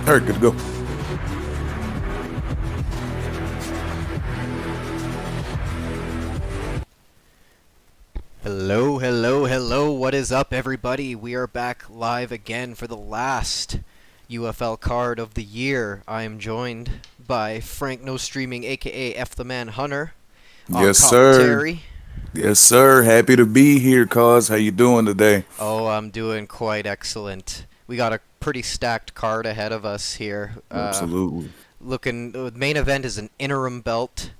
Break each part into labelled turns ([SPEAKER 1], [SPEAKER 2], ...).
[SPEAKER 1] All right, good to go.
[SPEAKER 2] Hello, hello, hello. What is up, everybody? We are back live again for the last UFL card of the year. I am joined by Frank No Streaming, aka F the Man Hunter.
[SPEAKER 1] Yes, sir. Yes, sir. Happy to be here, cuz. How you doing today?
[SPEAKER 2] Oh, I'm doing quite excellent. We got a pretty stacked card ahead of us here.
[SPEAKER 1] Absolutely.
[SPEAKER 2] The main event is an interim belt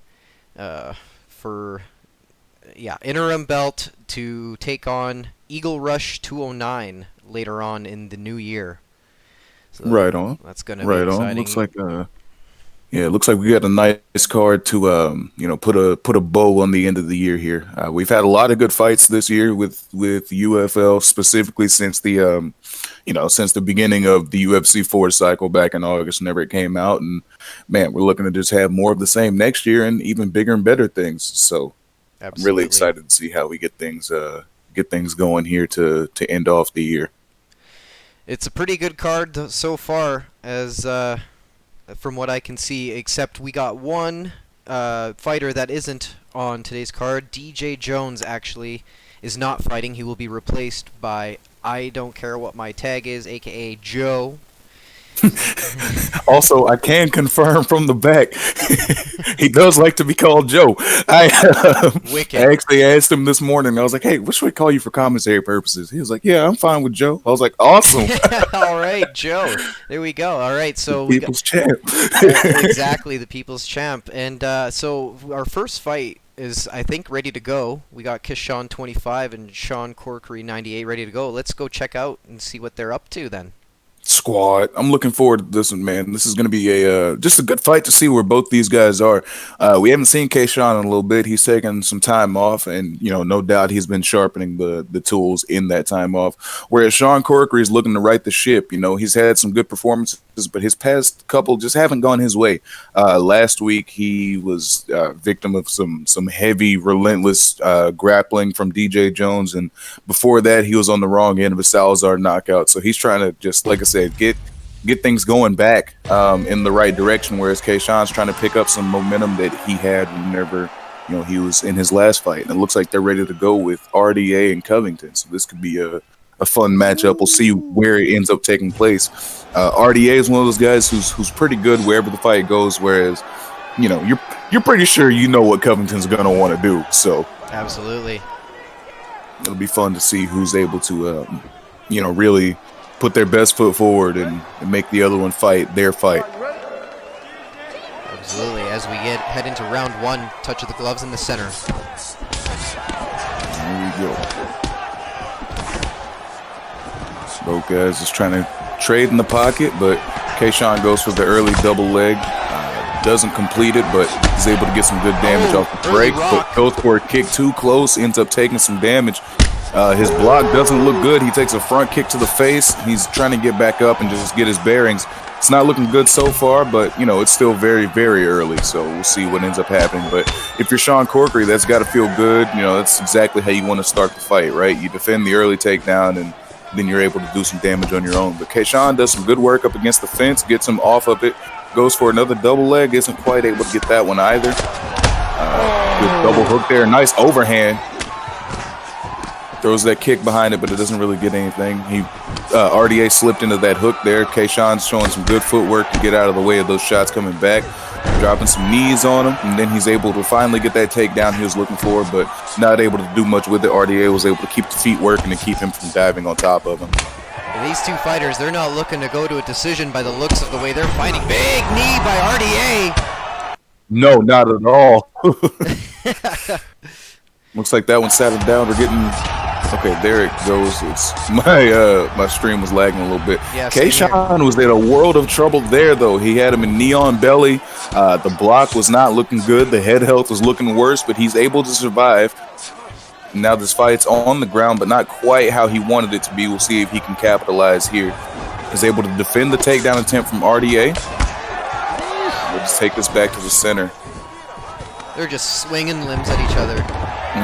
[SPEAKER 2] interim belt to take on Eagle Rush 209 later on in the new year. So
[SPEAKER 1] right on.
[SPEAKER 2] That's going to be exciting.
[SPEAKER 1] Looks like we got a nice card to put a bow on the end of the year here. We've had a lot of good fights this year with UFL, specifically since the since the beginning of the UFC 4 cycle back in August, whenever it came out. And man, we're looking to just have more of the same next year and even bigger and better things. So
[SPEAKER 2] Absolutely.
[SPEAKER 1] I'm really excited to see how we get things going here to end off the year.
[SPEAKER 2] It's a pretty good card so far, as from what I can see, except we got one fighter that isn't on today's card. DJ Jones actually is not fighting. He will be replaced by I Don't Care What My Tag Is, aka Joe.
[SPEAKER 1] Also, I can confirm from the back, he does like to be called Joe. I actually asked him this morning. I was like, "Hey, what should we call you for commentary purposes?" He was like, "Yeah, I'm fine with Joe." I was like, "Awesome."
[SPEAKER 2] All right, Joe. There we go. All right, so
[SPEAKER 1] the people's champ.
[SPEAKER 2] Exactly, the people's champ. And so our first fight is, I think, ready to go. We got Kishan 25 and Sean Corkery 98 ready to go. Let's go check out and see what they're up to then.
[SPEAKER 1] Squad. I'm looking forward to this one, man. This is going to be a just a good fight to see where both these guys are. We haven't seen Kayshawn in a little bit. He's taken some time off, and no doubt he's been sharpening the tools in that time off. Whereas Sean Corkery is looking to right the ship. He's had some good performances, but his past couple just haven't gone his way. Last week he was victim of some heavy, relentless grappling from DJ Jones, and before that he was on the wrong end of a Salazar knockout. So he's trying to, just like I said, get things going back in the right direction, whereas Kayshawn's trying to pick up some momentum that he had whenever he was in his last fight. And it looks like they're ready to go with RDA and Covington, so this could be a fun matchup. We'll see where it ends up taking place. RDA is one of those guys who's pretty good wherever the fight goes, whereas you're pretty sure what Covington's gonna want to do. So
[SPEAKER 2] Absolutely.
[SPEAKER 1] it'll be fun to see who's able to really put their best foot forward and make the other one fight their fight.
[SPEAKER 2] Absolutely. As we head into round one, touch of the gloves in the center.
[SPEAKER 1] There we go. Both guys just trying to trade in the pocket, but Kayshawn goes for the early double leg. Doesn't complete it, but is able to get some good damage off the break. But goes for a kick too close, ends up taking some damage. His block doesn't look good. He takes a front kick to the face. He's trying to get back up and just get his bearings. It's not looking good so far, but it's still very, very early, so we'll see what ends up happening. But if you're Sean Corkery, that's got to feel good. That's exactly how you want to start the fight, right? You defend the early takedown, and then you're able to do some damage on your own. But Kayshawn does some good work up against the fence, gets him off of it, goes for another double leg, isn't quite able to get that one either. Good double hook there, nice overhand. Throws that kick behind it, but it doesn't really get anything. RDA slipped into that hook there. Kayshawn's showing some good footwork to get out of the way of those shots coming back. Dropping some knees on him, and then he's able to finally get that takedown he was looking for, but not able to do much with it. RDA was able to keep the feet working and keep him from diving on top of him.
[SPEAKER 2] These two fighters, they're not looking to go to a decision by the looks of the way they're fighting. Big knee by RDA.
[SPEAKER 1] No, not at all. Looks like that one sat him down. We're getting... Okay, there it goes. It's my stream was lagging a little bit.
[SPEAKER 2] Yeah,
[SPEAKER 1] Kayshawn was in a world of trouble there, though. He had him in neon belly. The block was not looking good. The head health was looking worse, but he's able to survive. Now this fight's on the ground, but not quite how he wanted it to be. We'll see if he can capitalize here. He's able to defend the takedown attempt from RDA. We'll just take this back to the center.
[SPEAKER 2] They're just swinging limbs at each other.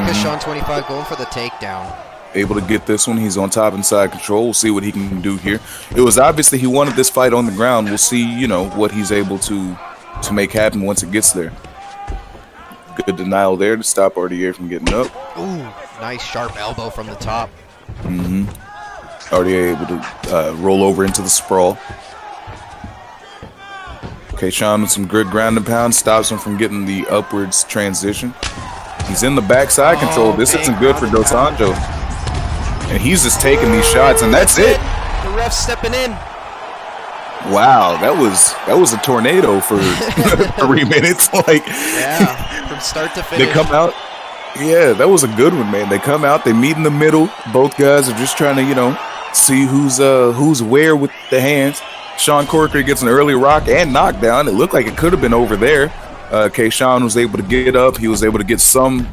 [SPEAKER 2] Kishan 25 going for the takedown.
[SPEAKER 1] Able to get this one. He's on top inside control. We'll see what he can do here. It was obvious that he wanted this fight on the ground. We'll see, what he's able to make happen once it gets there. Good denial there to stop RDA from getting up.
[SPEAKER 2] Ooh, nice sharp elbow from the top.
[SPEAKER 1] RDA able to roll over into the sprawl. Kayshawn with some good ground and pound stops him from getting the upwards transition. He's in the backside control. This isn't good for Dos Anjos. And he's just taking these shots, and that's it.
[SPEAKER 2] The ref's stepping in.
[SPEAKER 1] Wow, that was a tornado for 3 minutes.
[SPEAKER 2] Yeah, from start to finish.
[SPEAKER 1] They come out. Yeah, that was a good one, man. They come out, they meet in the middle. Both guys are just trying to, see who's where with the hands. Sean Corkery gets an early rock and knockdown. It looked like it could have been over there. Kayshawn was able to get up. He was able to get some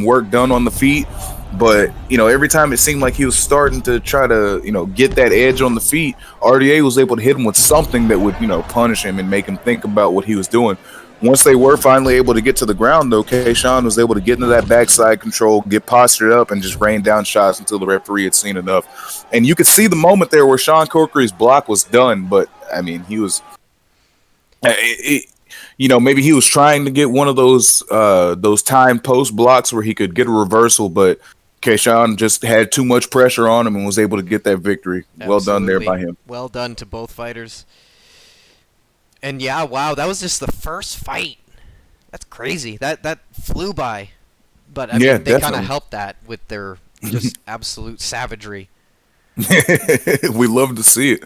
[SPEAKER 1] work done on the feet. But, every time it seemed like he was starting to try to, get that edge on the feet, RDA was able to hit him with something that would, punish him and make him think about what he was doing. Once they were finally able to get to the ground, though, Kayshawn was able to get into that backside control, get postured up, and just rain down shots until the referee had seen enough. And you could see the moment there where Sean Corkery's block was done, but, he was... maybe he was trying to get one of those time post blocks where he could get a reversal, but Kayshawn just had too much pressure on him and was able to get that victory.
[SPEAKER 2] Absolutely.
[SPEAKER 1] Well done there by him.
[SPEAKER 2] Well done to both fighters. And yeah, wow, that was just the first fight. That's crazy. That flew by. But I mean, they kind of helped that with their just absolute savagery.
[SPEAKER 1] We love to see it.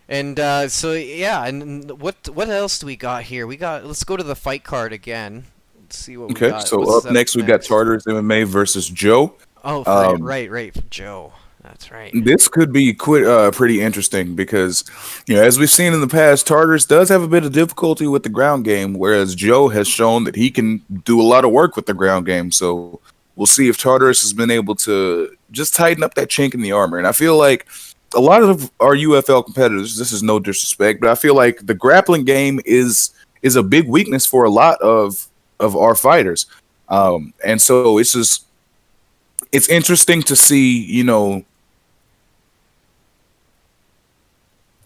[SPEAKER 2] And so yeah, and what else do we got here? Let's go to the fight card again. Let's see what we
[SPEAKER 1] Okay,
[SPEAKER 2] got.
[SPEAKER 1] so
[SPEAKER 2] What's
[SPEAKER 1] up
[SPEAKER 2] up
[SPEAKER 1] next we got
[SPEAKER 2] next?
[SPEAKER 1] Tartarus MMA versus Joe.
[SPEAKER 2] Oh,
[SPEAKER 1] Um,
[SPEAKER 2] right, Joe. That's right.
[SPEAKER 1] this could be pretty interesting because, as we've seen in the past, Tartarus does have a bit of difficulty with the ground game, whereas Joe has shown that he can do a lot of work with the ground game. So we'll see if Tartarus has been able to just tighten up that chink in the armor. And I feel like a lot of our UFL competitors, this is no disrespect, but I feel like the grappling game is a big weakness for a lot of our fighters. And so it's interesting to see,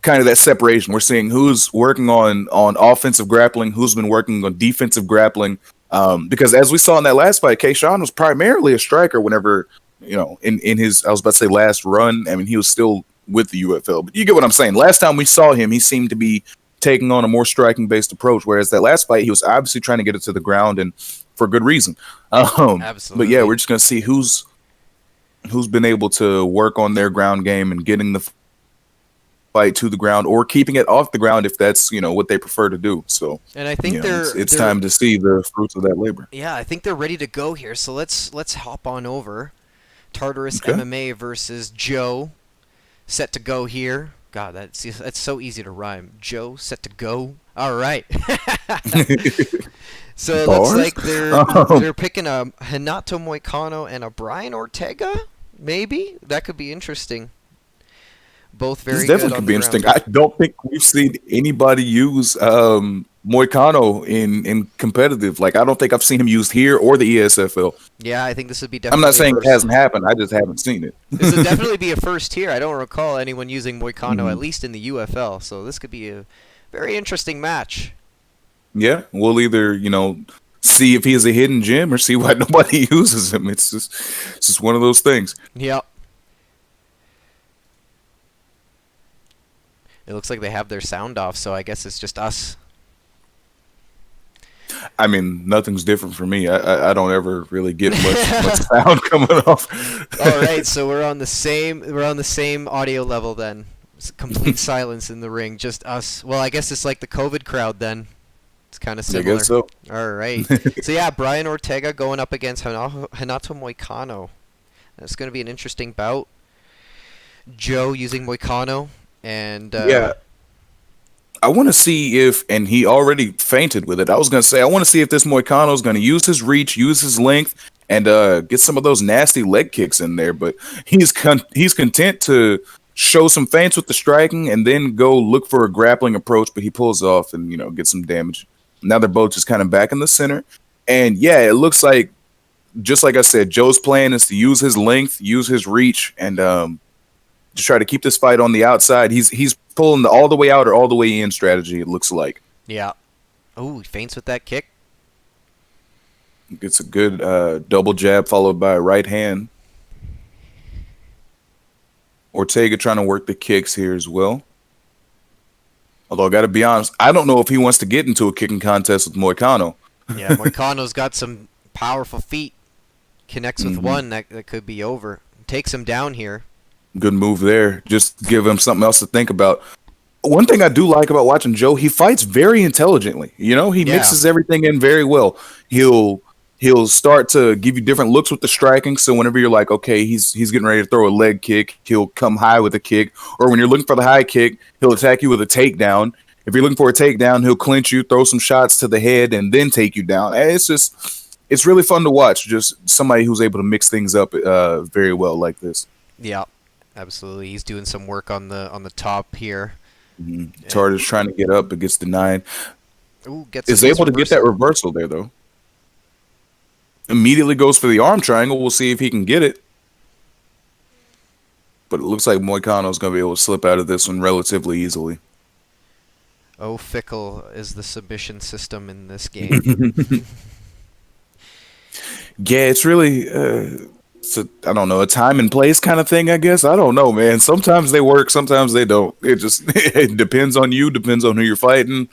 [SPEAKER 1] kind of that separation. We're seeing who's working on offensive grappling, who's been working on defensive grappling. Because as we saw in that last fight, Kayshawn was primarily a striker. Whenever in his, I was about to say last run. I mean, he was still with the UFL, but you get what I'm saying. Last time we saw him, he seemed to be taking on a more striking based approach. Whereas that last fight, he was obviously trying to get it to the ground and for good reason. But yeah,
[SPEAKER 2] Absolutely.
[SPEAKER 1] we're just gonna see who's been able to work on their ground game and getting the fight to the ground or keeping it off the ground if that's what they prefer to do. So
[SPEAKER 2] And I think
[SPEAKER 1] it's
[SPEAKER 2] they're
[SPEAKER 1] time to see the fruits of that labor.
[SPEAKER 2] yeah, I think they're ready to go here. So let's hop on over. Tartarus
[SPEAKER 1] Okay.
[SPEAKER 2] MMA versus Joe, set to go here. God, that's so easy to rhyme. Joe set to go. All right. So it looks
[SPEAKER 1] Bars.
[SPEAKER 2] like they're picking a Hinato Moicano and a Brian Ortega. Maybe that could be interesting. Both
[SPEAKER 1] This
[SPEAKER 2] very good
[SPEAKER 1] definitely
[SPEAKER 2] on
[SPEAKER 1] could
[SPEAKER 2] the
[SPEAKER 1] be
[SPEAKER 2] ground.
[SPEAKER 1] interesting. I don't think we've seen anybody use Moicano in competitive. Like I don't think I've seen him used here or the ESFL.
[SPEAKER 2] Yeah, I think this would be
[SPEAKER 1] I'm not
[SPEAKER 2] definitely a
[SPEAKER 1] saying it
[SPEAKER 2] first.
[SPEAKER 1] hasn't happened. I just haven't seen it.
[SPEAKER 2] This would definitely be a first here. I don't recall anyone using Moicano, at
[SPEAKER 1] Mhm.
[SPEAKER 2] least in the UFL. So this could be a very interesting match.
[SPEAKER 1] Yeah, we'll either see if he is a hidden gem or see why nobody uses him. It's just one of those things.
[SPEAKER 2] Yep. It looks like they have their sound off, so I guess it's just us.
[SPEAKER 1] I mean, nothing's different for me. I don't ever really get much sound coming off.
[SPEAKER 2] All right, so we're on the same audio level then. It's complete silence in the ring, just us. Well, I guess it's like the COVID crowd then. It's kind of
[SPEAKER 1] I
[SPEAKER 2] similar.
[SPEAKER 1] guess so.
[SPEAKER 2] All right. So yeah, Brian Ortega going up against Hanato Moicano. That's going to be an interesting bout. Joe using Moicano and
[SPEAKER 1] Yeah, I want to see if, and he already fainted with it. I was going to say, I want to see if this Moicano is going to use his reach, use his length, and get some of those nasty leg kicks in there. But he's content to show some feints with the striking and then go look for a grappling approach. But he pulls off and gets some damage. Now they're both just kind of back in the center, and yeah, it looks like just like I said, Joe's plan is to use his length, use his reach, and just try to keep this fight on the outside. He's pulling the all the way out or all the way in strategy. It looks like
[SPEAKER 2] yeah. Oh, he feints with that kick.
[SPEAKER 1] gets a good double jab followed by a right hand. Ortega trying to work the kicks here as well. Although I got to be honest, I don't know if he wants to get into a kicking contest with Moicano.
[SPEAKER 2] Yeah, Moicano's got some powerful feet. Connects with one that could be over. Takes him down here.
[SPEAKER 1] Good move there. Just give him something else to think about. One thing I do like about watching Joe, he fights very intelligently. He
[SPEAKER 2] Yeah.
[SPEAKER 1] mixes everything in very well. He'll start to give you different looks with the striking. So whenever you're like, okay, he's getting ready to throw a leg kick, he'll come high with a kick. Or when you're looking for the high kick, he'll attack you with a takedown. If you're looking for a takedown, he'll clinch you, throw some shots to the head, and then take you down. And it's really fun to watch. Just somebody who's able to mix things up very well like this.
[SPEAKER 2] Yeah, absolutely. He's doing some work on the top here.
[SPEAKER 1] Tartar's trying to get up, but gets denied.
[SPEAKER 2] Ooh, gets
[SPEAKER 1] Is
[SPEAKER 2] a nice
[SPEAKER 1] able to get that
[SPEAKER 2] reversal.
[SPEAKER 1] reversal there, though. Immediately goes for the arm triangle. We'll see if he can get it. But it looks like Moicano's going to be able to slip out of this one relatively easily.
[SPEAKER 2] Oh, fickle is the submission system in this game.
[SPEAKER 1] Yeah, it's really, I don't know, a time and place kind of thing, I guess. I don't know, man. Sometimes they work, sometimes they don't. It just it depends on you, depends on who you're fighting.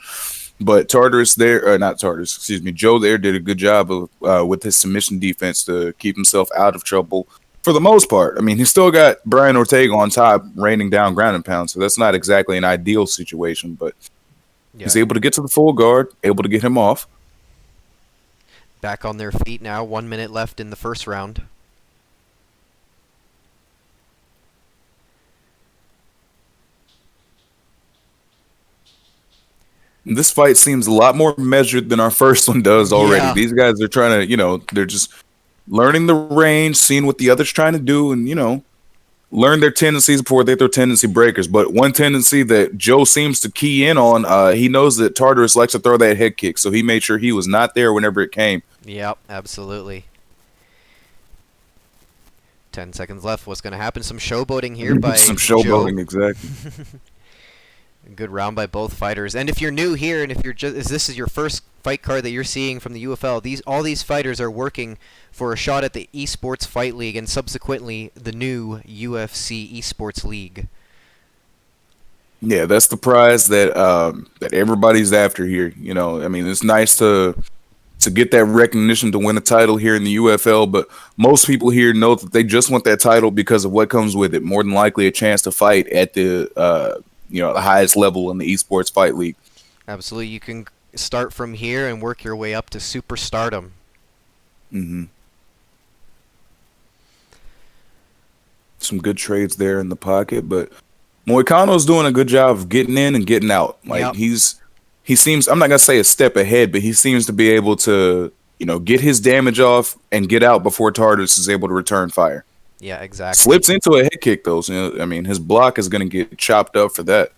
[SPEAKER 1] But Tartarus there, or not Tartarus, excuse me, Joe there did a good job of with his submission defense to keep himself out of trouble for the most part. I mean, he still got Brian Ortega on top, raining down ground and pound, so that's not exactly an ideal situation, but
[SPEAKER 2] Yeah.
[SPEAKER 1] he's able to get to the full guard, able to get him off.
[SPEAKER 2] Back on their feet now. 1 minute left in the first round.
[SPEAKER 1] This fight seems a lot more measured than our first one does already.
[SPEAKER 2] Yeah.
[SPEAKER 1] These guys are trying to, they're just learning the range, seeing what the other's trying to do, and learn their tendencies before they throw tendency breakers. But one tendency that Joe seems to key in on, he knows that Tartarus likes to throw that head kick, so he made sure he was not there whenever it came.
[SPEAKER 2] Yep, absolutely. 10 seconds left. What's going to happen? Some showboating here by
[SPEAKER 1] Some
[SPEAKER 2] Joe.
[SPEAKER 1] showboating, exactly.
[SPEAKER 2] Good round by both fighters. And if you're new here, and if this is your first fight card that you're seeing from the UFL, all these fighters are working for a shot at the Esports Fight League and subsequently the new UFC Esports League.
[SPEAKER 1] Yeah, that's the prize that everybody's after here. I mean, it's nice to get that recognition to win a title here in the UFL, but most people here know that they just want that title because of what comes with it. More than likely, a chance to fight at the highest level in the Esports Fight League.
[SPEAKER 2] Absolutely, you can start from here and work your way up to superstardom.
[SPEAKER 1] Mm-hmm. Some good trades there in the pocket, but Moicano's doing a good job of getting in and getting out. Like
[SPEAKER 2] Yep.
[SPEAKER 1] he seems, I'm not gonna say a step ahead, but he seems to be able to, get his damage off and get out before Tartarus is able to return fire.
[SPEAKER 2] Yeah, exactly.
[SPEAKER 1] Slips into a head kick though, so, I mean his block is gonna get chopped up for that.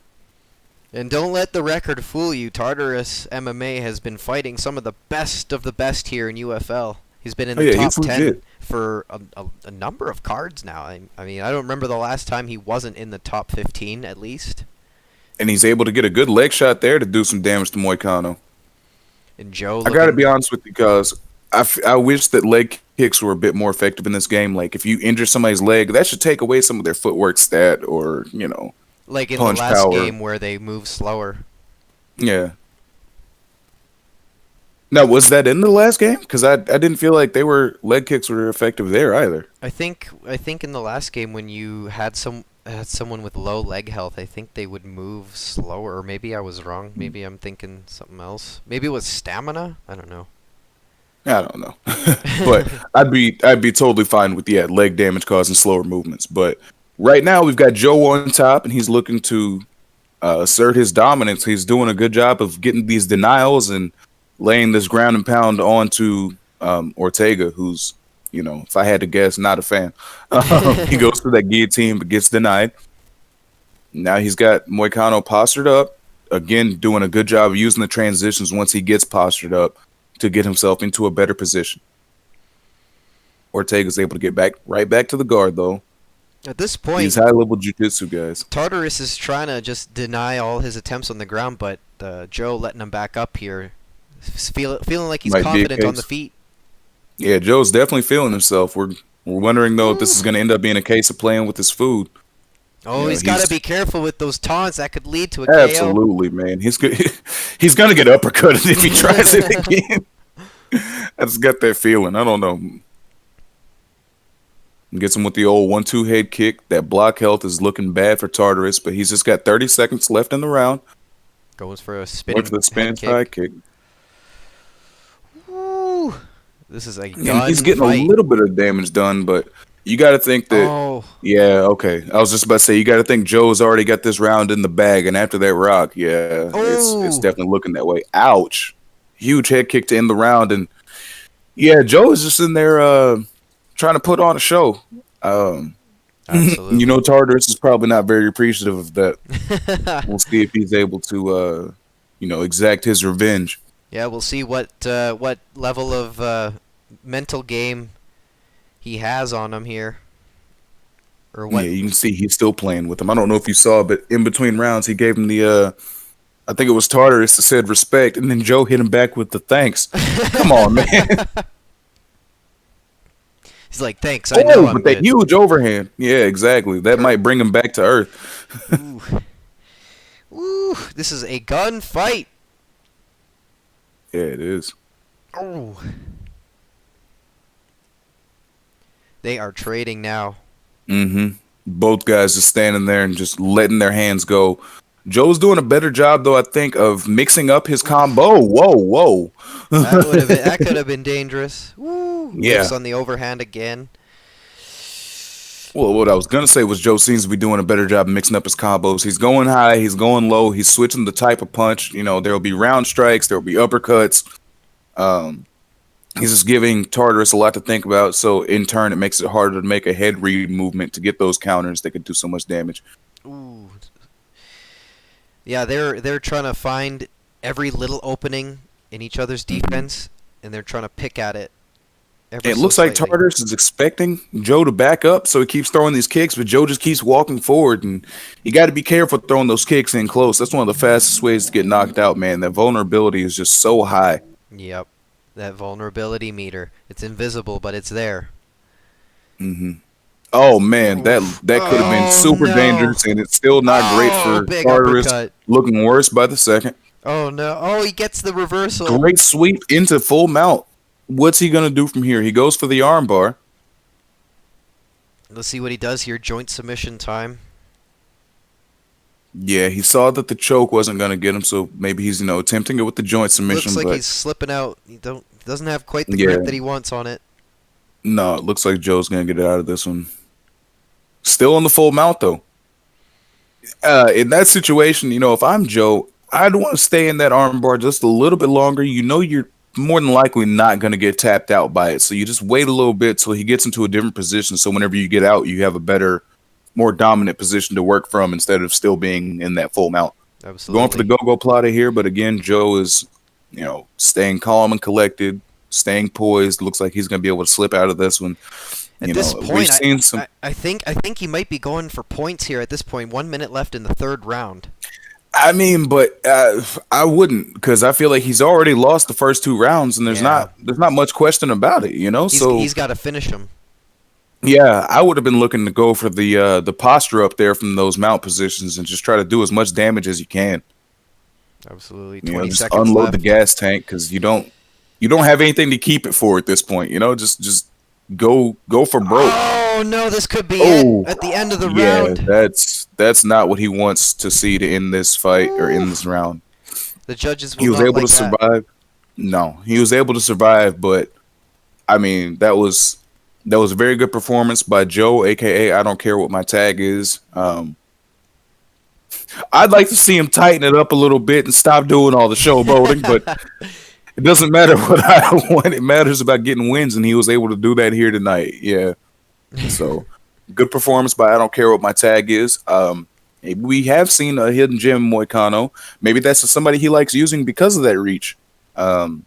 [SPEAKER 2] And don't let the record fool you. Tartarus MMA has been fighting some of the best here in UFL. He's been in the top 10
[SPEAKER 1] legit.
[SPEAKER 2] for a number of cards now. I mean, I don't remember the last time he wasn't in the top 15 at least.
[SPEAKER 1] And he's able to get a good leg shot there to do some damage to Moicano.
[SPEAKER 2] And Joe,
[SPEAKER 1] I gotta be honest with you, because I wish that leg kicks were a bit more effective in this game. Like if you injure somebody's leg, that should take away some of their footwork stat or
[SPEAKER 2] like in the
[SPEAKER 1] punch
[SPEAKER 2] last
[SPEAKER 1] power.
[SPEAKER 2] game where they move slower.
[SPEAKER 1] Yeah. Now, was that in the last game? Because I didn't feel like leg kicks were effective there either.
[SPEAKER 2] I think in the last game when you had someone with low leg health, I think they would move slower. Or maybe I was wrong. Maybe I'm thinking something else. Maybe it was stamina. I don't know.
[SPEAKER 1] I don't know, but I'd be totally fine with leg damage causing slower movements. But right now we've got Joe on top, and he's looking to assert his dominance. He's doing a good job of getting these denials and laying this ground and pound onto Ortega, who's, if I had to guess, not a fan. He goes for that guillotine but gets denied. Now he's got Moicano postured up, again doing a good job of using the transitions once he gets postured up to get himself into a better position. Ortega's able to get right back to the guard, though.
[SPEAKER 2] At this point,
[SPEAKER 1] These high-level jiu-jitsu guys.
[SPEAKER 2] Tartarus is trying to just deny all his attempts on the ground, but Joe letting him back up here, feeling like he's
[SPEAKER 1] Might be a
[SPEAKER 2] confident on
[SPEAKER 1] case.
[SPEAKER 2] the feet.
[SPEAKER 1] Yeah, Joe's definitely feeling himself. We're wondering, though, if this is going to end up being a case of playing with his food.
[SPEAKER 2] Oh, he's got to be careful with those taunts that could lead to a
[SPEAKER 1] Absolutely, man. He's going to get uppercutted if he tries it again. I just got that feeling. I don't know. Gets him with the old 1-2 head kick. That block health is looking bad for Tartarus, but he's just got 30 seconds left in the round.
[SPEAKER 2] Goes for a spinning
[SPEAKER 1] Going for the spin side kick.
[SPEAKER 2] Woo. This is a gun
[SPEAKER 1] And he's getting
[SPEAKER 2] fight.
[SPEAKER 1] a little bit of damage done, but you got to think that.
[SPEAKER 2] Oh.
[SPEAKER 1] Yeah, okay. I was just about to say, you got to think Joe's already got this round in the bag, and after that rock, yeah, it's definitely looking that way. Ouch. Huge head kick to end the round, and yeah, Joe is just in there trying to put on a show.
[SPEAKER 2] Absolutely.
[SPEAKER 1] Tartarus is probably not very appreciative of that. We'll see if he's able to, exact his revenge.
[SPEAKER 2] Yeah, we'll see what level of mental game he has on him here. Or what?
[SPEAKER 1] Yeah, you can see he's still playing with him. I don't know if you saw, but in between rounds, he gave him the, I think it was Tartarus that said respect, and then Joe hit him back with the thanks. Come on, man.
[SPEAKER 2] He's like, thanks, I know I'm
[SPEAKER 1] but that
[SPEAKER 2] good.
[SPEAKER 1] huge overhand. Yeah, exactly. That might bring him back to earth.
[SPEAKER 2] Ooh. Ooh, this is a gun fight.
[SPEAKER 1] Yeah, it is.
[SPEAKER 2] Oh. They are trading now.
[SPEAKER 1] Mm-hmm. Both guys just standing there and just letting their hands go. Joe's doing a better job, though, I think, of mixing up his combo. Whoa, whoa.
[SPEAKER 2] That could have been dangerous. Woo! Whiffs
[SPEAKER 1] Yeah.
[SPEAKER 2] on the overhand again.
[SPEAKER 1] Well, what I was gonna say was Joe seems to be doing a better job mixing up his combos. He's going high, he's going low, he's switching the type of punch. You know, there'll be round strikes, there'll be uppercuts. Um, he's just giving Tartarus a lot to think about. So in turn, it makes it harder to make a head read movement to get those counters that could do so much damage.
[SPEAKER 2] Ooh. Yeah, they're trying to find every little opening in each other's
[SPEAKER 1] Mhm.
[SPEAKER 2] defense, and they're trying to pick at it ever
[SPEAKER 1] It
[SPEAKER 2] so
[SPEAKER 1] looks like
[SPEAKER 2] slightly.
[SPEAKER 1] Tartarus is expecting Joe to back up, so he keeps throwing these kicks, but Joe just keeps walking forward, and you got to be careful throwing those kicks in close. That's one of the fastest ways to get knocked out, man. That vulnerability is just so high.
[SPEAKER 2] Yep. That vulnerability meter. It's invisible, but it's there.
[SPEAKER 1] hmm Oh man, that
[SPEAKER 2] Oof.
[SPEAKER 1] that could have been
[SPEAKER 2] Oh
[SPEAKER 1] super
[SPEAKER 2] no.
[SPEAKER 1] dangerous, and it's still not great
[SPEAKER 2] Oh,
[SPEAKER 1] for
[SPEAKER 2] big
[SPEAKER 1] Tartarus.
[SPEAKER 2] uppercut.
[SPEAKER 1] Looking worse by the second.
[SPEAKER 2] Oh no. Oh, he gets the reversal.
[SPEAKER 1] Great sweep into full mount. What's he gonna do from here? He goes for the armbar.
[SPEAKER 2] Let's see what he does here. Joint submission time.
[SPEAKER 1] Yeah, he saw that the choke wasn't gonna get him, so maybe he's attempting it with the joint
[SPEAKER 2] Looks
[SPEAKER 1] submission,
[SPEAKER 2] like
[SPEAKER 1] but
[SPEAKER 2] he's slipping out. He doesn't have quite the grip
[SPEAKER 1] yeah,
[SPEAKER 2] that he wants on it.
[SPEAKER 1] no, it looks like Joe's gonna get it out of this one. Still in the full mount though. In that situation, if I'm Joe, I'd want to stay in that armbar just a little bit longer. You know, you're more than likely not going to get tapped out by it. So you just wait a little bit till he gets into a different position. So whenever you get out, you have a better, more dominant position to work from instead of still being in that full mount. Going for the
[SPEAKER 2] Absolutely.
[SPEAKER 1] go-go plata here, but again, Joe is, staying calm and collected, staying poised. Looks like he's going to be able to slip out of this one.
[SPEAKER 2] At this
[SPEAKER 1] We've
[SPEAKER 2] point,
[SPEAKER 1] seen some.
[SPEAKER 2] I think he might be going for points here. At this point, 1 minute left in the third round.
[SPEAKER 1] I mean, but I wouldn't because I feel like he's already lost the first two rounds, and there's
[SPEAKER 2] Yeah,
[SPEAKER 1] not much question about it. So
[SPEAKER 2] he's got to finish him.
[SPEAKER 1] yeah, I would have been looking to go for the posture up there from those mount positions and just try to do as much damage as you can.
[SPEAKER 2] Absolutely. 20
[SPEAKER 1] Just
[SPEAKER 2] seconds
[SPEAKER 1] unload the
[SPEAKER 2] left.
[SPEAKER 1] gas tank because you don't have anything to keep it for at this point. Just go for broke.
[SPEAKER 2] Oh no, this could be it
[SPEAKER 1] Oh
[SPEAKER 2] at the end of the
[SPEAKER 1] yeah,
[SPEAKER 2] round.
[SPEAKER 1] that's not what he wants to see to end this fight or
[SPEAKER 2] Ooh.
[SPEAKER 1] end this round.
[SPEAKER 2] The judges will
[SPEAKER 1] He was
[SPEAKER 2] not
[SPEAKER 1] able to
[SPEAKER 2] like that.
[SPEAKER 1] survive. No, he was able to survive, but I mean that was a very good performance by Joe, aka I don't care what my tag is. I'd like to see him tighten it up a little bit and stop doing all the showboating, but it doesn't matter what I want. It matters about getting wins, and he was able to do that here tonight. Yeah, so good performance by I don't care what my tag is. We have seen a hidden gem Moicano. Maybe that's somebody he likes using because of that reach. Um,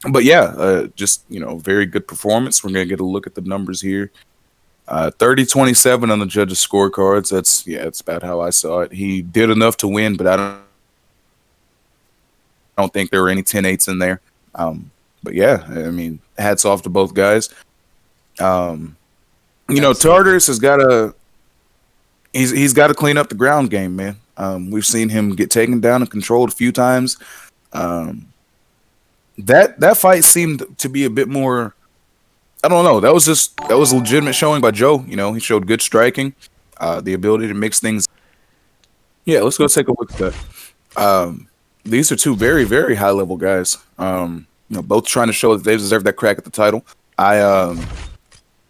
[SPEAKER 1] but yeah, just very good performance. We're gonna get a look at the numbers here. 30-27 on the judges' scorecards. That's about how I saw it. He did enough to win, but I don't think there were any 10-8s in there. But yeah, I mean, hats off to both guys. Um,
[SPEAKER 2] Absolutely.
[SPEAKER 1] Tartarus has got to he's got to clean up the ground game, man. We've seen him get taken down and controlled a few times. Um, that fight seemed to be a bit more. I don't know. That was a legitimate showing by Joe. He showed good striking, the ability to mix things. Yeah, let's go take a look at that. These are two very, very high level guys. Both trying to show that they deserve that crack at the title.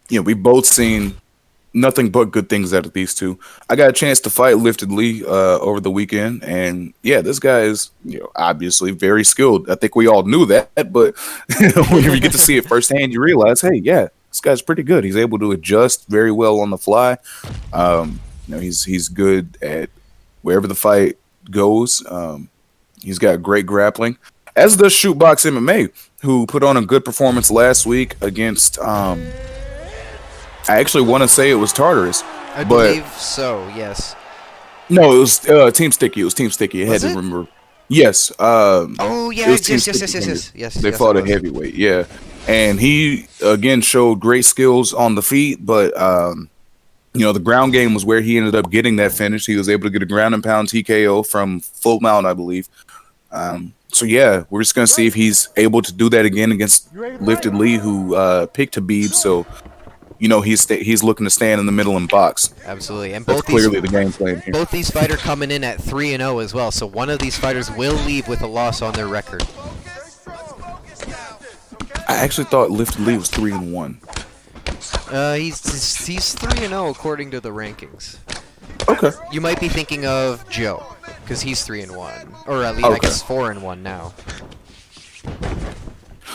[SPEAKER 1] We both seen nothing but good things out of these two. I got a chance to fight Lifted Lee over the weekend, and yeah, this guy is obviously very skilled. I think we all knew that, but whenever you get to see it firsthand, you realize, hey, yeah, this guy's pretty good. He's able to adjust very well on the fly. He's good at wherever the fight goes. He's got great grappling, as does Shootbox MMA, who put on a good performance last week against. I actually want to say it was Tartarus,
[SPEAKER 2] I
[SPEAKER 1] but
[SPEAKER 2] believe so. Yes.
[SPEAKER 1] no, it was Team Sticky. It was Team Sticky. I had
[SPEAKER 2] Was
[SPEAKER 1] to
[SPEAKER 2] it?
[SPEAKER 1] remember. Yes,
[SPEAKER 2] Oh
[SPEAKER 1] it was
[SPEAKER 2] yes,
[SPEAKER 1] Team
[SPEAKER 2] yes, yes,
[SPEAKER 1] Sticky.
[SPEAKER 2] yes, yes, yes, yes,
[SPEAKER 1] They
[SPEAKER 2] yes. It
[SPEAKER 1] fought a
[SPEAKER 2] was.
[SPEAKER 1] heavyweight, yeah, and he again showed great skills on the feet, but the ground game was where he ended up getting that finish. He was able to get a ground and pound TKO from full mount, I believe. So yeah, we're just gonna see if he's able to do that again against Lifted Lee, who picked Habib. So he's looking to stand in the middle and box.
[SPEAKER 2] Absolutely, and
[SPEAKER 1] That's clearly the game plan here.
[SPEAKER 2] both these fighters coming in at 3-0 as well. So one of these fighters will leave with a loss on their record.
[SPEAKER 1] I actually thought Lifted Lee was 3-1.
[SPEAKER 2] He's 3-0 according to the rankings.
[SPEAKER 1] Okay.
[SPEAKER 2] You might be thinking of Joe, because he's 3-1, or at least I guess 4-1 now.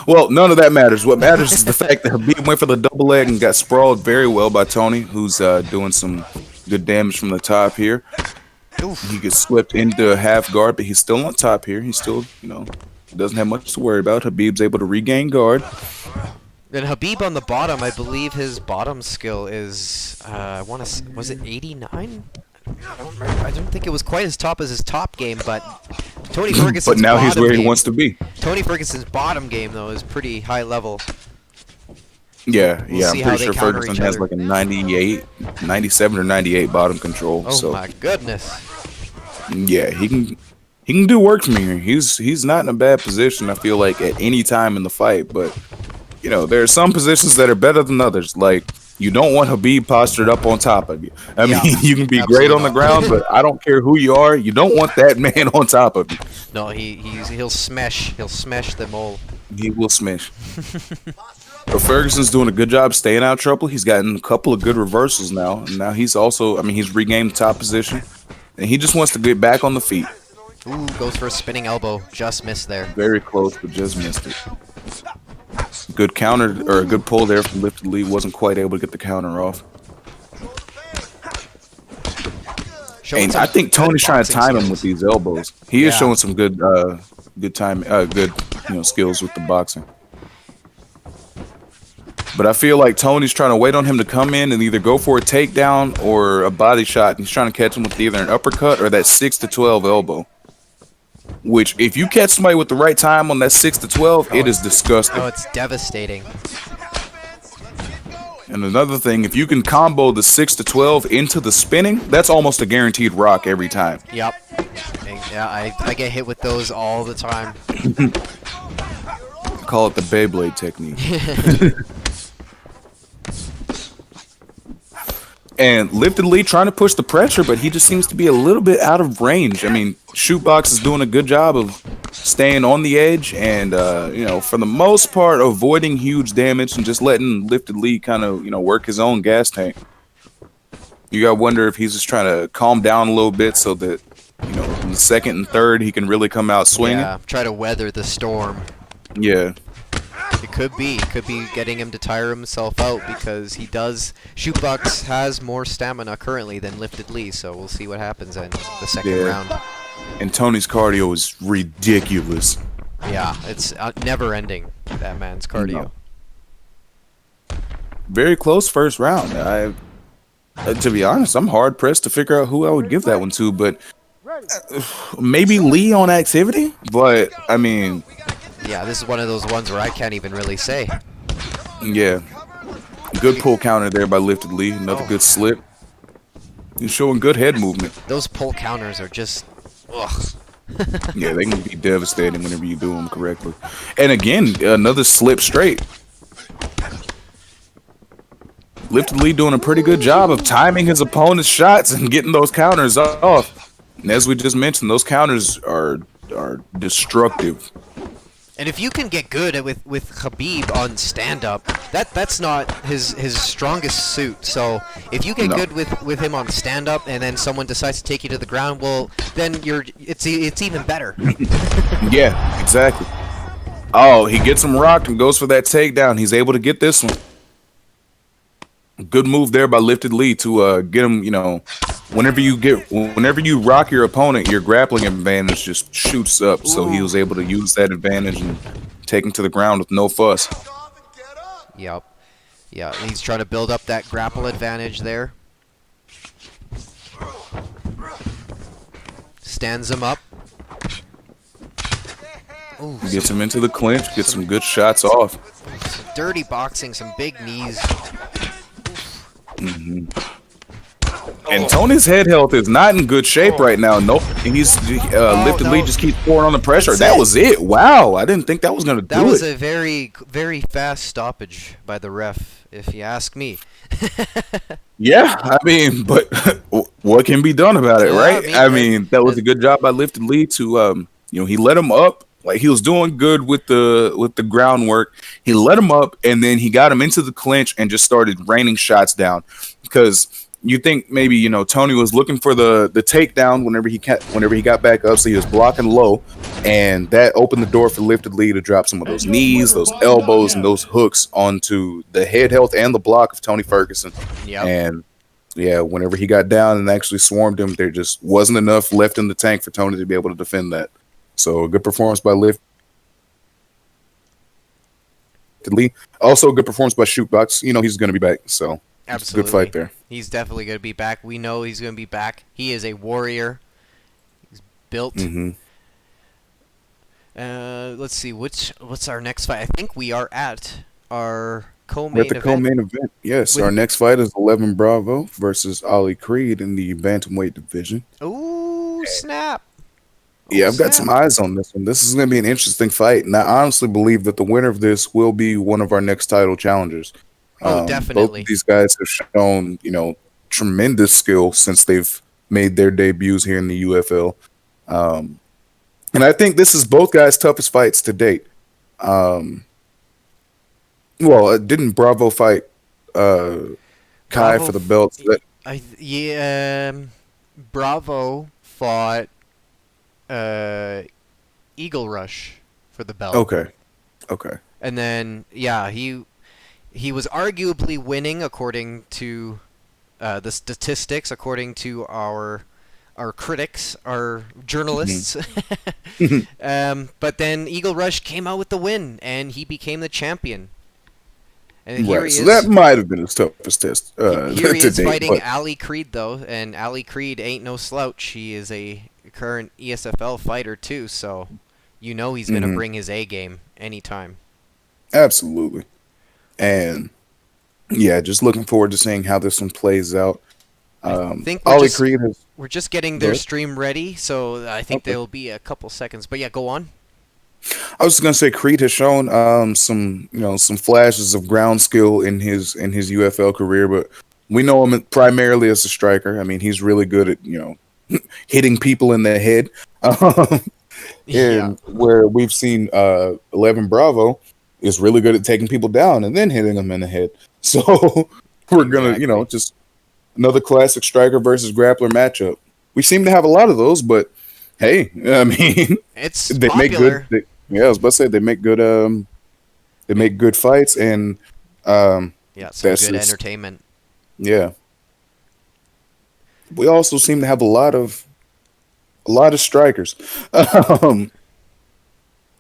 [SPEAKER 1] Well, none of that matters. What matters is the fact that Habib went for the double leg and got sprawled very well by Tony, who's doing some good damage from the top here.
[SPEAKER 2] Oof.
[SPEAKER 1] He gets swept into a half guard, but he's still on top here. He's still, doesn't have much to worry about. Habib's able to regain guard.
[SPEAKER 2] And Habib on the bottom, I believe his bottom skill is, was it 89? I don't think it was quite as top as his top game, but Tony Ferguson's
[SPEAKER 1] But now he's where he
[SPEAKER 2] game-
[SPEAKER 1] wants to be.
[SPEAKER 2] Tony Ferguson's bottom game, though, is pretty high level.
[SPEAKER 1] Yeah,
[SPEAKER 2] We'll
[SPEAKER 1] I'm
[SPEAKER 2] see how
[SPEAKER 1] pretty
[SPEAKER 2] they
[SPEAKER 1] sure
[SPEAKER 2] counter
[SPEAKER 1] Ferguson
[SPEAKER 2] each
[SPEAKER 1] has
[SPEAKER 2] other.
[SPEAKER 1] like a 98, 97 or 98 bottom control.
[SPEAKER 2] Oh
[SPEAKER 1] so
[SPEAKER 2] my goodness.
[SPEAKER 1] yeah, he can do work from here. He's not in a bad position, I feel like, at any time in the fight, but there are some positions that are better than others. Like, you don't want Habib postured up on top of you. I mean, you can be great on the ground, but I don't care who you are. You don't want that man on top of you.
[SPEAKER 2] No, he'll smash them all.
[SPEAKER 1] He will smash. But Ferguson's doing a good job staying out of trouble. He's gotten a couple of good reversals now. And now he's also, he's regained the top position. And he just wants to get back on the feet.
[SPEAKER 2] Ooh, goes for a spinning elbow. Just missed there.
[SPEAKER 1] Very close, but just missed it. Good counter, or a good pull there from Lifted Lee. Wasn't quite able to get the counter off. And I think Tony's trying to time him with these elbows. He is showing some good skills with the boxing. But I feel like Tony's trying to wait on him to come in and either go for a takedown or a body shot. He's trying to catch him with either an uppercut or that 6-12 elbow. Which, if you catch somebody with the right time on that 6-12, it is disgusting.
[SPEAKER 2] Oh, it's devastating.
[SPEAKER 1] And another thing, if you can combo the 6-12 into the spinning, that's almost a guaranteed rock every time.
[SPEAKER 2] Yep. Yeah, I get hit with those all the time.
[SPEAKER 1] Call it the Beyblade technique. And Lifted Lee trying to push the pressure, but he just seems to be a little bit out of range. I mean, Shootbox is doing a good job of staying on the edge and, for the most part, avoiding huge damage and just letting Lifted Lee kind of, work his own gas tank. You gotta wonder if he's just trying to calm down a little bit so that, in the second and third, he can really come out swinging.
[SPEAKER 2] Yeah, try to weather the storm.
[SPEAKER 1] Yeah.
[SPEAKER 2] It could be getting him to tire himself out because Shootbox has more stamina currently than Lifted Lee, so we'll see what happens in the second round.
[SPEAKER 1] And Tony's cardio is ridiculous.
[SPEAKER 2] Yeah, it's never ending, that man's cardio.
[SPEAKER 1] No. Very close first round. To be honest, I'm hard pressed to figure out who I would give that one to, but maybe Lee on activity, but
[SPEAKER 2] yeah, this is one of those ones where I can't even really say.
[SPEAKER 1] Yeah. Good pull counter there by Lifted Lee. Another good slip. He's showing good head movement.
[SPEAKER 2] Those pull counters are just... ugh.
[SPEAKER 1] Yeah, they can be devastating whenever you do them correctly. And again, another slip straight. Lifted Lee doing a pretty good job of timing his opponent's shots and getting those counters off. And as we just mentioned, those counters are destructive.
[SPEAKER 2] And if you can get good at with Khabib on stand-up, that's not his strongest suit. So if you get good with him on stand-up, and then someone decides to take you to the ground, well, then it's even better.
[SPEAKER 1] Yeah, exactly. Oh, he gets him rocked and goes for that takedown. He's able to get this one. Good move there by Lifted Lee to get him. Whenever you rock your opponent, your grappling advantage just shoots up. Ooh. So he was able to use that advantage and take him to the ground with no fuss.
[SPEAKER 2] Yep. Yeah, he's trying to build up that grapple advantage there. Stands him up. Ooh,
[SPEAKER 1] gets him into the clinch, gets some good shots off.
[SPEAKER 2] Some dirty boxing, some big knees.
[SPEAKER 1] And Tony's head health is not in good shape right now. No, he's lifted
[SPEAKER 2] no.
[SPEAKER 1] lead just keeps pouring on the pressure.
[SPEAKER 2] That's
[SPEAKER 1] That
[SPEAKER 2] it.
[SPEAKER 1] was it. Wow, I didn't think that was gonna
[SPEAKER 2] That
[SPEAKER 1] do
[SPEAKER 2] was
[SPEAKER 1] it.
[SPEAKER 2] a very, very fast stoppage by the ref, if you ask me.
[SPEAKER 1] Yeah, I mean, but what can be done about it,
[SPEAKER 2] I
[SPEAKER 1] right?
[SPEAKER 2] mean,
[SPEAKER 1] I mean, that was a good job by lifted lead to he let him up. Like he was doing good with the groundwork. He let him up, and then he got him into the clinch and just started raining shots down. Because you think maybe Tony was looking for the takedown whenever he got back up, so he was blocking low, and that opened the door for lifted lead to drop some of those knees, those elbows, and those hooks onto the head health and the block of Tony Ferguson.
[SPEAKER 2] Yep.
[SPEAKER 1] And yeah, whenever he got down and actually swarmed him, there just wasn't enough left in the tank for Tony to be able to defend that. So a good performance by Lifted Lee. Also a good performance by Shootbox. He's going to be back. So
[SPEAKER 2] Absolutely.
[SPEAKER 1] good fight there.
[SPEAKER 2] He's definitely going to be back. We know he's going to be back. He is a warrior. He's built.
[SPEAKER 1] Mm-hmm.
[SPEAKER 2] Let's see. What's our next fight? I think we are at our co-main
[SPEAKER 1] We're at the
[SPEAKER 2] event.
[SPEAKER 1] co-main event. Yes, our next fight is 11 Bravo versus Ali Creed in the bantamweight division.
[SPEAKER 2] Ooh, snap.
[SPEAKER 1] Yeah, I've got some eyes on this one. This is going to be an interesting fight, and I honestly believe that the winner of this will be one of our next title challengers.
[SPEAKER 2] Definitely.
[SPEAKER 1] Both of these guys have shown, tremendous skill since they've made their debuts here in the UFL. And I think this is both guys' toughest fights to date. Didn't Bravo fight Kai
[SPEAKER 2] Bravo
[SPEAKER 1] for the belt?
[SPEAKER 2] Bravo fought Eagle Rush for the belt.
[SPEAKER 1] Okay.
[SPEAKER 2] And then he was arguably winning according to the statistics, according to our critics, our journalists. But then Eagle Rush came out with the win, and he became the champion. And here he
[SPEAKER 1] So
[SPEAKER 2] is.
[SPEAKER 1] that might have been his toughest test.
[SPEAKER 2] Here he
[SPEAKER 1] to
[SPEAKER 2] is
[SPEAKER 1] date,
[SPEAKER 2] fighting
[SPEAKER 1] but
[SPEAKER 2] Ali Creed, though, and Ali Creed ain't no slouch. He is a current ESFL fighter, too, so he's going to bring his A game anytime.
[SPEAKER 1] Absolutely. And yeah, just looking forward to seeing how this one plays out.
[SPEAKER 2] I think we're just getting their stream ready, so I think there'll be a couple seconds. But yeah, go on.
[SPEAKER 1] I was just gonna say Creed has shown some flashes of ground skill in his UFL career, but we know him primarily as a striker. I mean, he's really good at hitting people in the head. Where we've seen 11 Bravo is really good at taking people down and then hitting them in the head. So we're gonna just another classic striker versus grappler matchup. We seem to have a lot of those, but hey, I mean,
[SPEAKER 2] it's
[SPEAKER 1] they
[SPEAKER 2] popular.
[SPEAKER 1] make good. I was about to say they make good. They make good fights and
[SPEAKER 2] some good entertainment.
[SPEAKER 1] Yeah. We also seem to have a lot of strikers,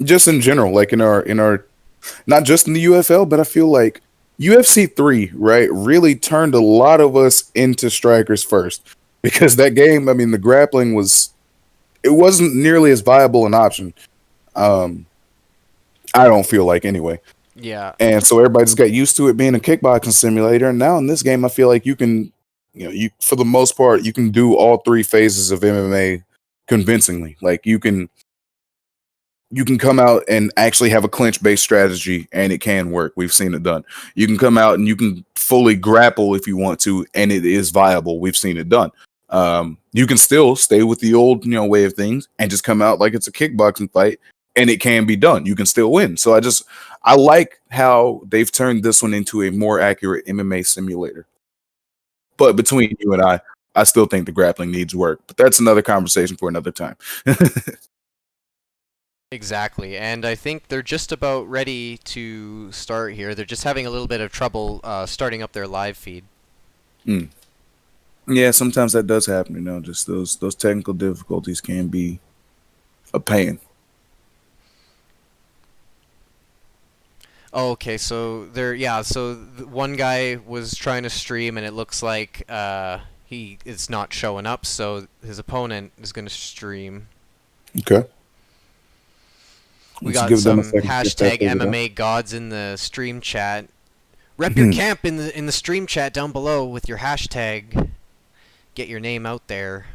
[SPEAKER 1] just in general, like in our, not just in the UFL, but I feel like UFC 3, right, really turned a lot of us into strikers first, because that game, I mean, the grappling wasn't nearly as viable an option. I don't feel like anyway.
[SPEAKER 2] Yeah.
[SPEAKER 1] And so everybody just got used to it being a kickboxing simulator. And now in this game, I feel like you can, you for the most part, you can do all three phases of MMA convincingly. Like you can come out and actually have a clinch-based strategy, and it can work. We've seen it done. You can come out and you can fully grapple if you want to, and it is viable. We've seen it done. You can still stay with the old, way of things and just come out like it's a kickboxing fight, and it can be done. You can still win. So I like how they've turned this one into a more accurate MMA simulator. But between you and I still think the grappling needs work. But that's another conversation for another time.
[SPEAKER 2] Exactly, and I think they're just about ready to start here. They're just having a little bit of trouble starting up their live feed.
[SPEAKER 1] Yeah, sometimes that does happen. Just those technical difficulties can be a pain.
[SPEAKER 2] Okay, so one guy was trying to stream, and it looks like he is not showing up. So his opponent is going to stream.
[SPEAKER 1] Okay.
[SPEAKER 2] We got some hashtag MMA gods in the stream chat. Rep your camp in the stream chat down below with your hashtag. get your name out there.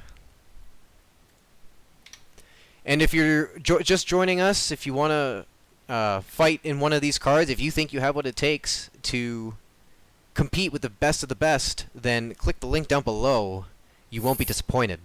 [SPEAKER 2] And if you're just joining us, if you want to fight in one of these cards, if you think you have what it takes to compete with the best of the best, then click the link down below. You won't be disappointed.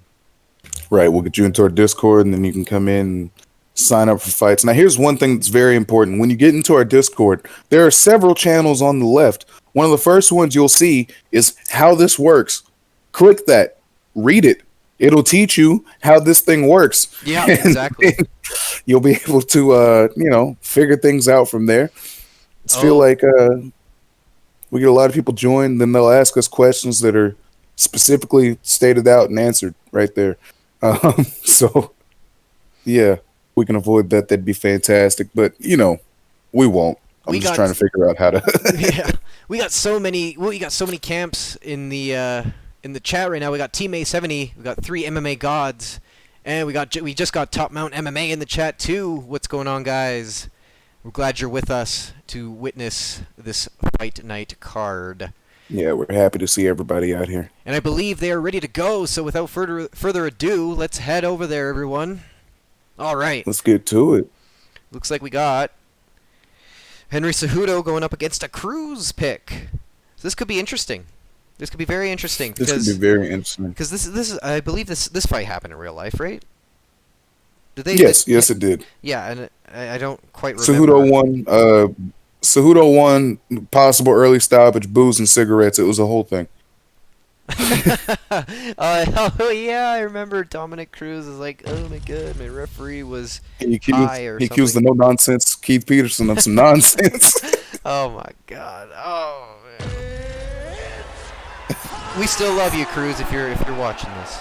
[SPEAKER 1] Right, we'll get you into our Discord, and then you can come in and sign up for fights. Now, here's one thing that's very important. When you get into our Discord, there are several channels on the left. One of the first ones you'll see is how this works. Click that. Read it. It'll teach you how this thing works.
[SPEAKER 2] Yeah, exactly.
[SPEAKER 1] You'll be able to, figure things out from there. I feel like we get a lot of people join, then they'll ask us questions that are specifically stated out and answered right there. So, yeah, we can avoid that. That'd be fantastic. But, we won't. I'm just trying to figure out how to.
[SPEAKER 2] Yeah, we got so many camps in the chat right now. We got Team A70. We got 3 MMA gods, and we just got Top Mount MMA in the chat too. What's going on, guys? We're glad you're with us to witness this Fight Night card.
[SPEAKER 1] Yeah, we're happy to see everybody out here.
[SPEAKER 2] And I believe they are ready to go. So without further ado, let's head over there, everyone. All right.
[SPEAKER 1] Let's get to it.
[SPEAKER 2] Looks like we got Henry Cejudo going up against a Cruz pick. So this could be interesting. This could be very interesting.
[SPEAKER 1] This could be very interesting.
[SPEAKER 2] Because this is I believe this fight happened in real life, right? Did they?
[SPEAKER 1] Yes, it did.
[SPEAKER 2] Yeah, and I don't quite remember.
[SPEAKER 1] Cejudo won possible early stoppage, booze and cigarettes. It was a whole thing.
[SPEAKER 2] Oh yeah, I remember Dominic Cruz is like, oh my god, my referee was high or something.
[SPEAKER 1] He accused the no nonsense Keith Peterson of some nonsense.
[SPEAKER 2] Oh my god. Oh man. We still love you, Cruz, if you're watching this.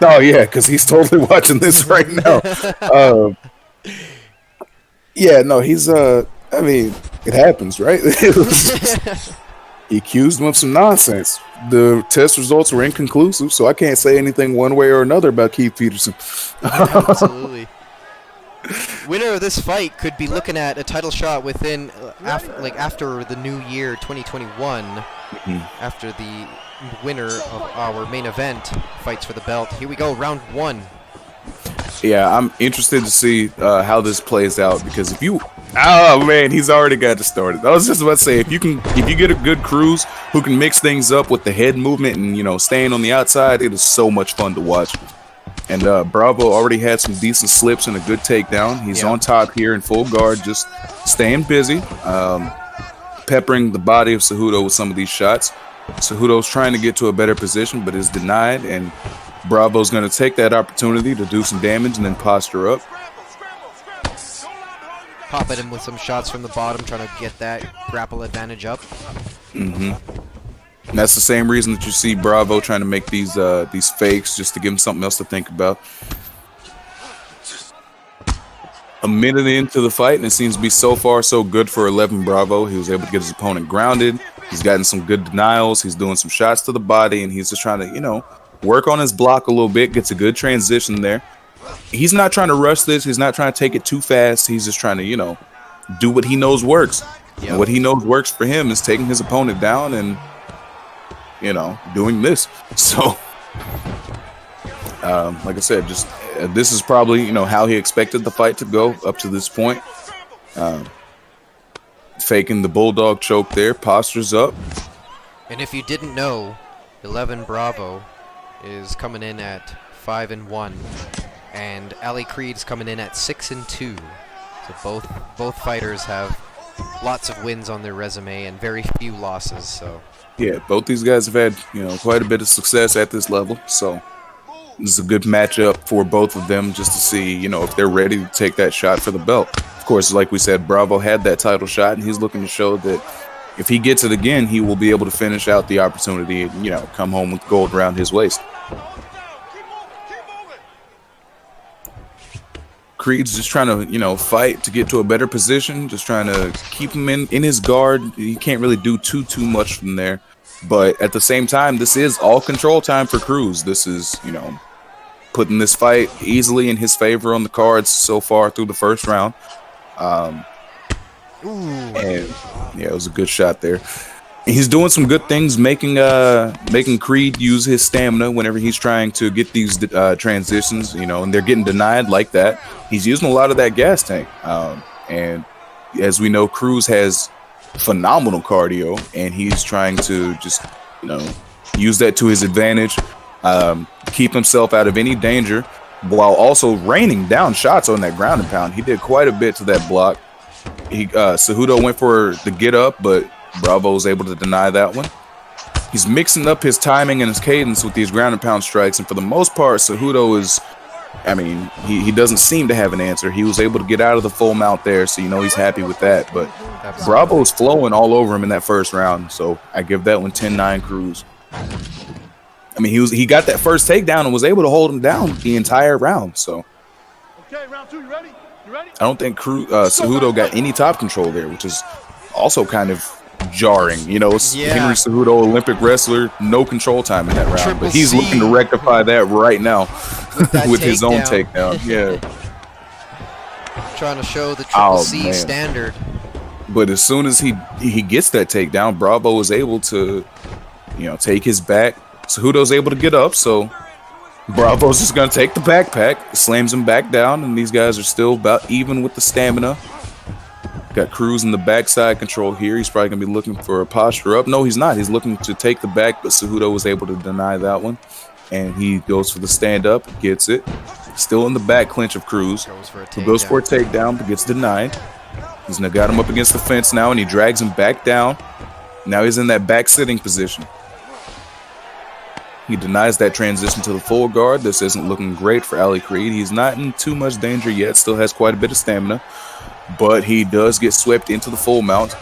[SPEAKER 1] Oh yeah, because he's totally watching this right now. Yeah, no, he's I mean, it happens, right? He accused him of some nonsense. The test results were inconclusive, so I can't say anything one way or another about Keith Peterson.
[SPEAKER 2] Absolutely. Winner of this fight could be looking at a title shot within after the new year 2021, after the winner of our main event fights for the belt. Here we go, round 1.
[SPEAKER 1] Yeah, I'm interested to see how this plays out, because oh man, he's already got it started. I was just about to say, if you get a good Cruz who can mix things up with the head movement and staying on the outside, it is so much fun to watch. And Bravo already had some decent slips and a good takedown. He's on top here in full guard, just staying busy, peppering the body of Cejudo with some of these shots. Cejudo's trying to get to a better position, but is denied, and Bravo's going to take that opportunity to do some damage and then posture up.
[SPEAKER 2] Pop at him with some shots from the bottom, trying to get that grapple advantage up.
[SPEAKER 1] And that's the same reason that you see Bravo trying to make these fakes, just to give him something else to think about. A minute into the fight, and it seems to be so far so good for 11 Bravo. He was able to get his opponent grounded. He's gotten some good denials. He's doing some shots to the body, and he's just trying to, work on his block a little bit, gets a good transition there. He's not trying to rush this. He's not trying to take it too fast. He's just trying to, do what he knows works.
[SPEAKER 2] Yep.
[SPEAKER 1] And what he knows works for him is taking his opponent down and, doing this. So, like I said, just this is probably, how he expected the fight to go up to this point. Faking the bulldog choke there, postures up. And
[SPEAKER 2] if you didn't know, 11 Bravo is coming in at 5-1, and Ali Creed's coming in at 6-2. So both fighters have lots of wins on their resume and very few losses. So
[SPEAKER 1] yeah, both these guys have had quite a bit of success at this level. So this is a good matchup for both of them, just to see if they're ready to take that shot for the belt. Of course, like we said, Bravo had that title shot, and he's looking to show that if he gets it again, he will be able to finish out the opportunity and, come home with gold around his waist. Creed's just trying to, fight to get to a better position, just trying to keep him in his guard. He can't really do too much from there. But at the same time, this is all control time for Cruz. This is, putting this fight easily in his favor on the cards so far through the first round. And yeah, it was a good shot there. He's doing some good things, making Creed use his stamina whenever he's trying to get these transitions, you know, and they're getting denied like that. He's using a lot of that gas tank, and as we know, Cruz has phenomenal cardio, and he's trying to just, you know, use that to his advantage, keep himself out of any danger, while also raining down shots on that ground and pound. He did quite a bit to that block. Cejudo went for the get up, but Bravo was able to deny that one. He's mixing up his timing and his cadence with these ground and pound strikes, and for the most part, Cejudo is, I mean, he doesn't seem to have an answer. He was able to get out of the full mount there, so you know he's happy with that. But
[SPEAKER 2] Absolutely.
[SPEAKER 1] Bravo's flowing all over him in that first round, so I give that one 10-9 Cruz. I mean, he got that first takedown and was able to hold him down the entire round. So
[SPEAKER 3] Okay, round 2, you ready? You ready?
[SPEAKER 1] I don't think Cejudo got any top control there, which is also kind of jarring. You know,
[SPEAKER 2] Yeah.
[SPEAKER 1] Henry Cejudo, Olympic wrestler, no control time in that round,
[SPEAKER 2] Triple
[SPEAKER 1] but he's
[SPEAKER 2] C.
[SPEAKER 1] looking to rectify that right now
[SPEAKER 2] that
[SPEAKER 1] with his own
[SPEAKER 2] takedown.
[SPEAKER 1] takedown. Yeah.
[SPEAKER 2] Trying to show the triple
[SPEAKER 1] Oh,
[SPEAKER 2] C
[SPEAKER 1] man.
[SPEAKER 2] standard.
[SPEAKER 1] But as soon as he gets that takedown, Bravo was able to, you know, take his back. Cejudo's able to get up, so Bravo's just gonna take the backpack, slams him back down, and these guys are still about even with the stamina. Got Cruz in the backside control here. He's probably gonna be looking for a posture up. No, he's not. He's looking to take the back, but Cejudo was able to deny that one, and he goes for the stand up, gets it. Still in the back clinch of Cruz,
[SPEAKER 2] Goes for a
[SPEAKER 1] who goes for a
[SPEAKER 2] takedown.
[SPEAKER 1] takedown, but gets denied. He's now got him up against the fence now, and he drags him back down. Now he's in that back sitting position. He denies that transition to the full guard. This isn't looking great for Ali Creed. He's not in too much danger yet, still has quite a bit of stamina, but he does get swept into the full mount,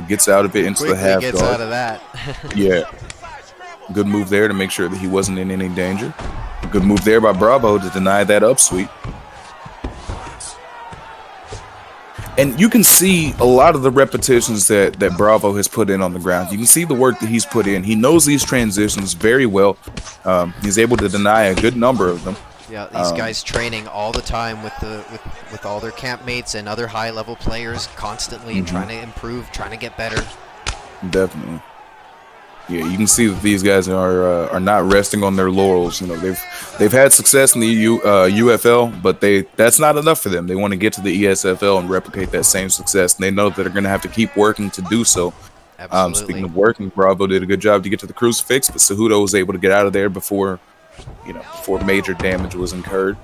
[SPEAKER 1] gets out of it into
[SPEAKER 2] Quickly
[SPEAKER 1] the half
[SPEAKER 2] gets
[SPEAKER 1] guard.
[SPEAKER 2] out of that.
[SPEAKER 1] Yeah. Good move there to make sure that he wasn't in any danger. Good move there by Bravo to deny that upsweep. And you can see a lot of the repetitions that Bravo has put in on the ground. You can see the work that he's put in. He knows these transitions very well. He's able to deny a good number of them.
[SPEAKER 2] Yeah, these guys training all the time with all their campmates and other high level players, constantly trying to improve, trying to get better.
[SPEAKER 1] Definitely. Yeah, you can see that these guys are not resting on their laurels. You know, they've had success in the UFL, but that's not enough for them. They want to get to the ESFL and replicate that same success. And they know that they're going to have to keep working to do so.
[SPEAKER 2] Absolutely.
[SPEAKER 1] Speaking of working, Bravo did a good job to get to the crucifix, but Cejudo was able to get out of there before major damage was incurred.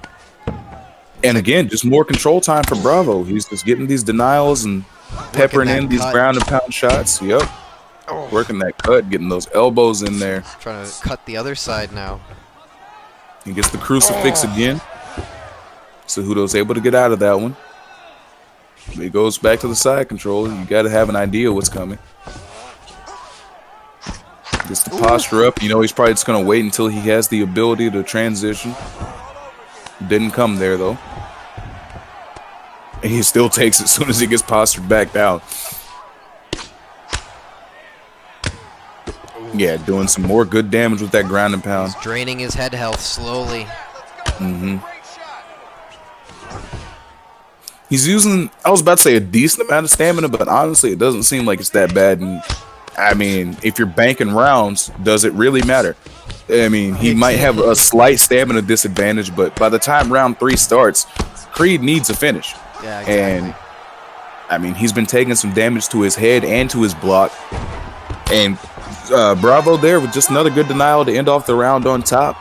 [SPEAKER 1] And again, just more control time for Bravo. He's just getting these denials and peppering
[SPEAKER 2] that
[SPEAKER 1] in these
[SPEAKER 2] cut.
[SPEAKER 1] ground and pound shots. Yep. Working that cut, getting those elbows in there.
[SPEAKER 2] Trying to cut the other side now.
[SPEAKER 1] He gets the crucifix again. Cejudo's able to get out of that one. He goes back to the side control. You got to have an idea what's coming. Gets the posture up. You know he's probably just going to wait until he has the ability to transition. Didn't come there, though. And he still takes it as soon as he gets postured back down. Yeah, doing some more good damage with that ground and pound.
[SPEAKER 2] He's draining his head health slowly.
[SPEAKER 1] He's using, I was about to say a decent amount of stamina, but honestly, it doesn't seem like it's that bad. And I mean, if you're banking rounds, does it really matter? I mean, he might have a slight stamina disadvantage, but by the time round 3 starts, Creed needs a finish.
[SPEAKER 2] Yeah, exactly.
[SPEAKER 1] And I mean, he's been taking some damage to his head and to his block. And Bravo there with just another good denial to end off the round on top.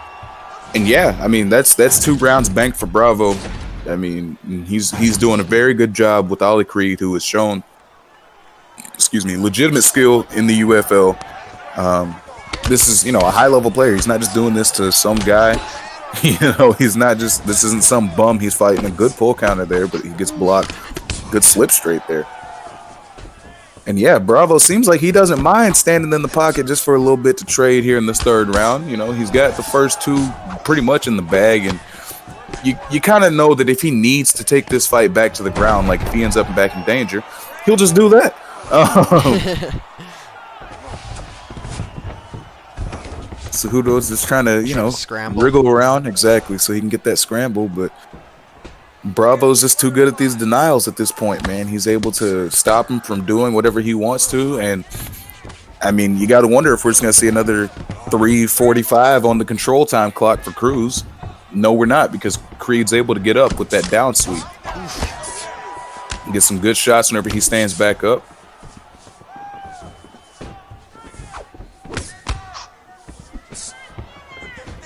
[SPEAKER 1] And yeah, I mean, that's 2 rounds banked for Bravo. I mean, he's doing a very good job with Ali Creed, who has shown, legitimate skill in the UFL. This is, a high-level player. He's not just doing this to some guy. He's not just, this isn't some bum he's fighting. A good pull counter there, but he gets blocked. Good slip straight there. And yeah, Bravo seems like he doesn't mind standing in the pocket just for a little bit to trade here in this 3rd round. He's got the first 2 pretty much in the bag, and you kind of know that if he needs to take this fight back to the ground, like if he ends up back in danger, he'll just do that. Cejudo's just trying to,
[SPEAKER 2] scramble.
[SPEAKER 1] wriggle around exactly so he can get that scramble, but Bravo's just too good at these denials at this point, man. He's able to stop him from doing whatever he wants to, and I mean, you got to wonder if we're just going to see another 3:45 on the control time clock for Cruz. No, we're not, because Creed's able to get up with that down sweep. Get some good shots whenever he stands back up.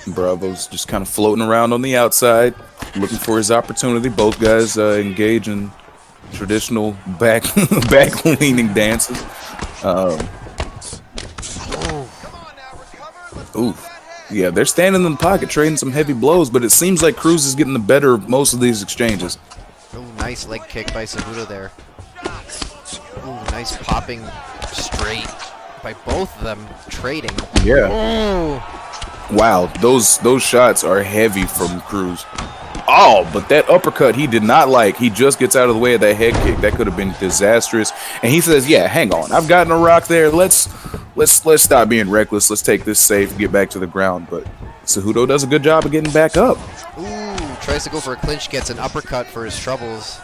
[SPEAKER 1] Bravo's just kind of floating around on the outside, looking for his opportunity. Both guys engage in traditional back leaning dances. Ooh, yeah, they're standing in the pocket, trading some heavy blows, but it seems like Cruz is getting the better of most of these exchanges.
[SPEAKER 2] Oh, nice leg kick by Cejudo there. Ooh, nice popping straight by both of them, trading.
[SPEAKER 1] Yeah.
[SPEAKER 2] Oh.
[SPEAKER 1] Wow, those shots are heavy from Cruz. Oh, but that uppercut he did not like. He just gets out of the way of that head kick. That could have been disastrous. And he says, "Yeah, hang on. I've gotten a rock there. Let's stop being reckless. Let's take this safe, get back to the ground." But Cejudo does a good job of getting back up.
[SPEAKER 2] Ooh, tries to go for a clinch, gets an uppercut for his troubles.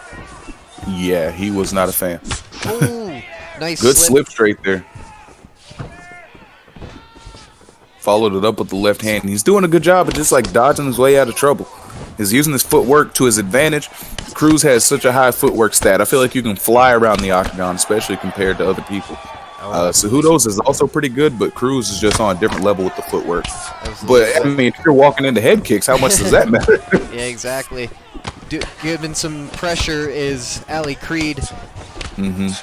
[SPEAKER 1] Yeah, he was not a fan.
[SPEAKER 2] Ooh, nice
[SPEAKER 1] Good slip straight there. Followed it up with the left hand. He's doing a good job of just like dodging his way out of trouble. He's using his footwork to his advantage. Cruz has such a high footwork stat. I feel like you can fly around the octagon, especially compared to other people. Cejudo's is also pretty good, but Cruz is just on a different level with the footwork. But I mean, if you're walking into head kicks, how much does that matter?
[SPEAKER 2] Yeah, exactly. Given some pressure is Ali Creed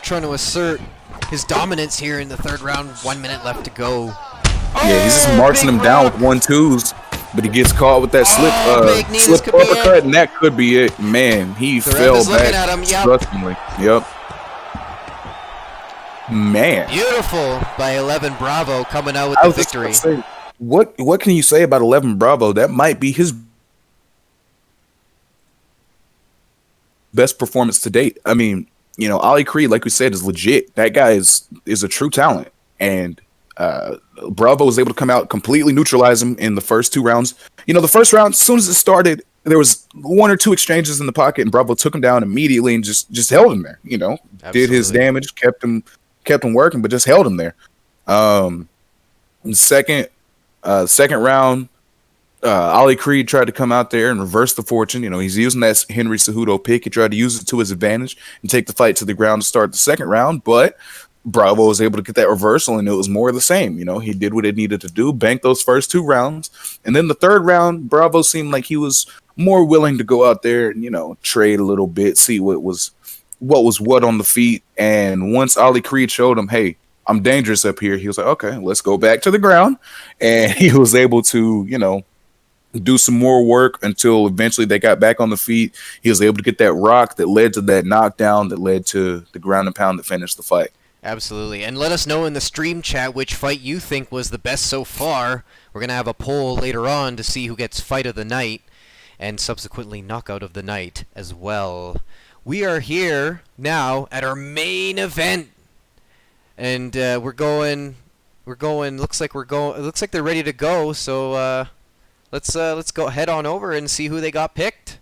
[SPEAKER 2] trying to assert his dominance here in the third round. 1 minute left to go.
[SPEAKER 1] Yeah, he's just marching him down with 1-2s, but he gets caught with that slip uppercut, and that could be it. Man, he fell back trustingly. Yep. Man,
[SPEAKER 2] beautiful by 11 Bravo coming out with the victory.
[SPEAKER 1] Say, what can you say about 11 Bravo? That might be his best performance to date. I mean, you know, Ali Creed, like we said, is legit. That guy is a true talent, and Bravo was able to come out, completely neutralize him in the first 2 rounds. You know, the first round, as soon as it started, there was 1 or 2 exchanges in the pocket, and Bravo took him down immediately and just held him there. You know, did his damage, kept him working, but just held him there. Second round, Ali Creed tried to come out there and reverse the fortune. You know, he's using that Henry Cejudo pick. He tried to use it to his advantage and take the fight to the ground to start the second round, but Bravo was able to get that reversal, and it was more of the same. You know, he did what it needed to do, banked those first 2 rounds, and then the third round, Bravo seemed like he was more willing to go out there and, you know, trade a little bit, see what was what on the feet. And once Ali Creed showed him, hey, I'm dangerous up here, he was like, okay, let's go back to the ground. And he was able to, you know, do some more work until eventually they got back on the feet. He was able to get that rock that led to that knockdown that led to the ground and pound that finished the fight.
[SPEAKER 2] Absolutely. And let us know in the stream chat which fight you think was the best so far. We're going to have a poll later on to see who gets fight of the night and subsequently knockout of the night as well. We are here now at our main event. And looks like they're ready to go. So let's go head on over and see who they got picked.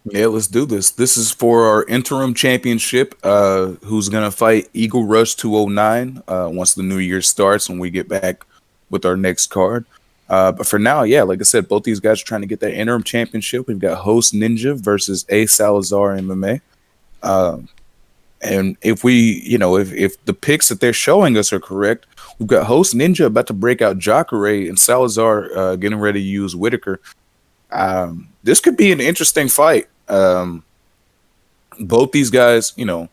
[SPEAKER 1] Yeah, let's do this. This is for our interim championship, who's going to fight Eagle Rush 209 once the new year starts and we get back with our next card. But for now, yeah, like I said, both these guys are trying to get that interim championship. We've got Host Ninja versus A Salazar MMA. And if if the picks that they're showing us are correct, we've got Host Ninja about to break out Jacare and Salazar getting ready to use Whitaker. This could be an interesting fight. Both these guys, you know,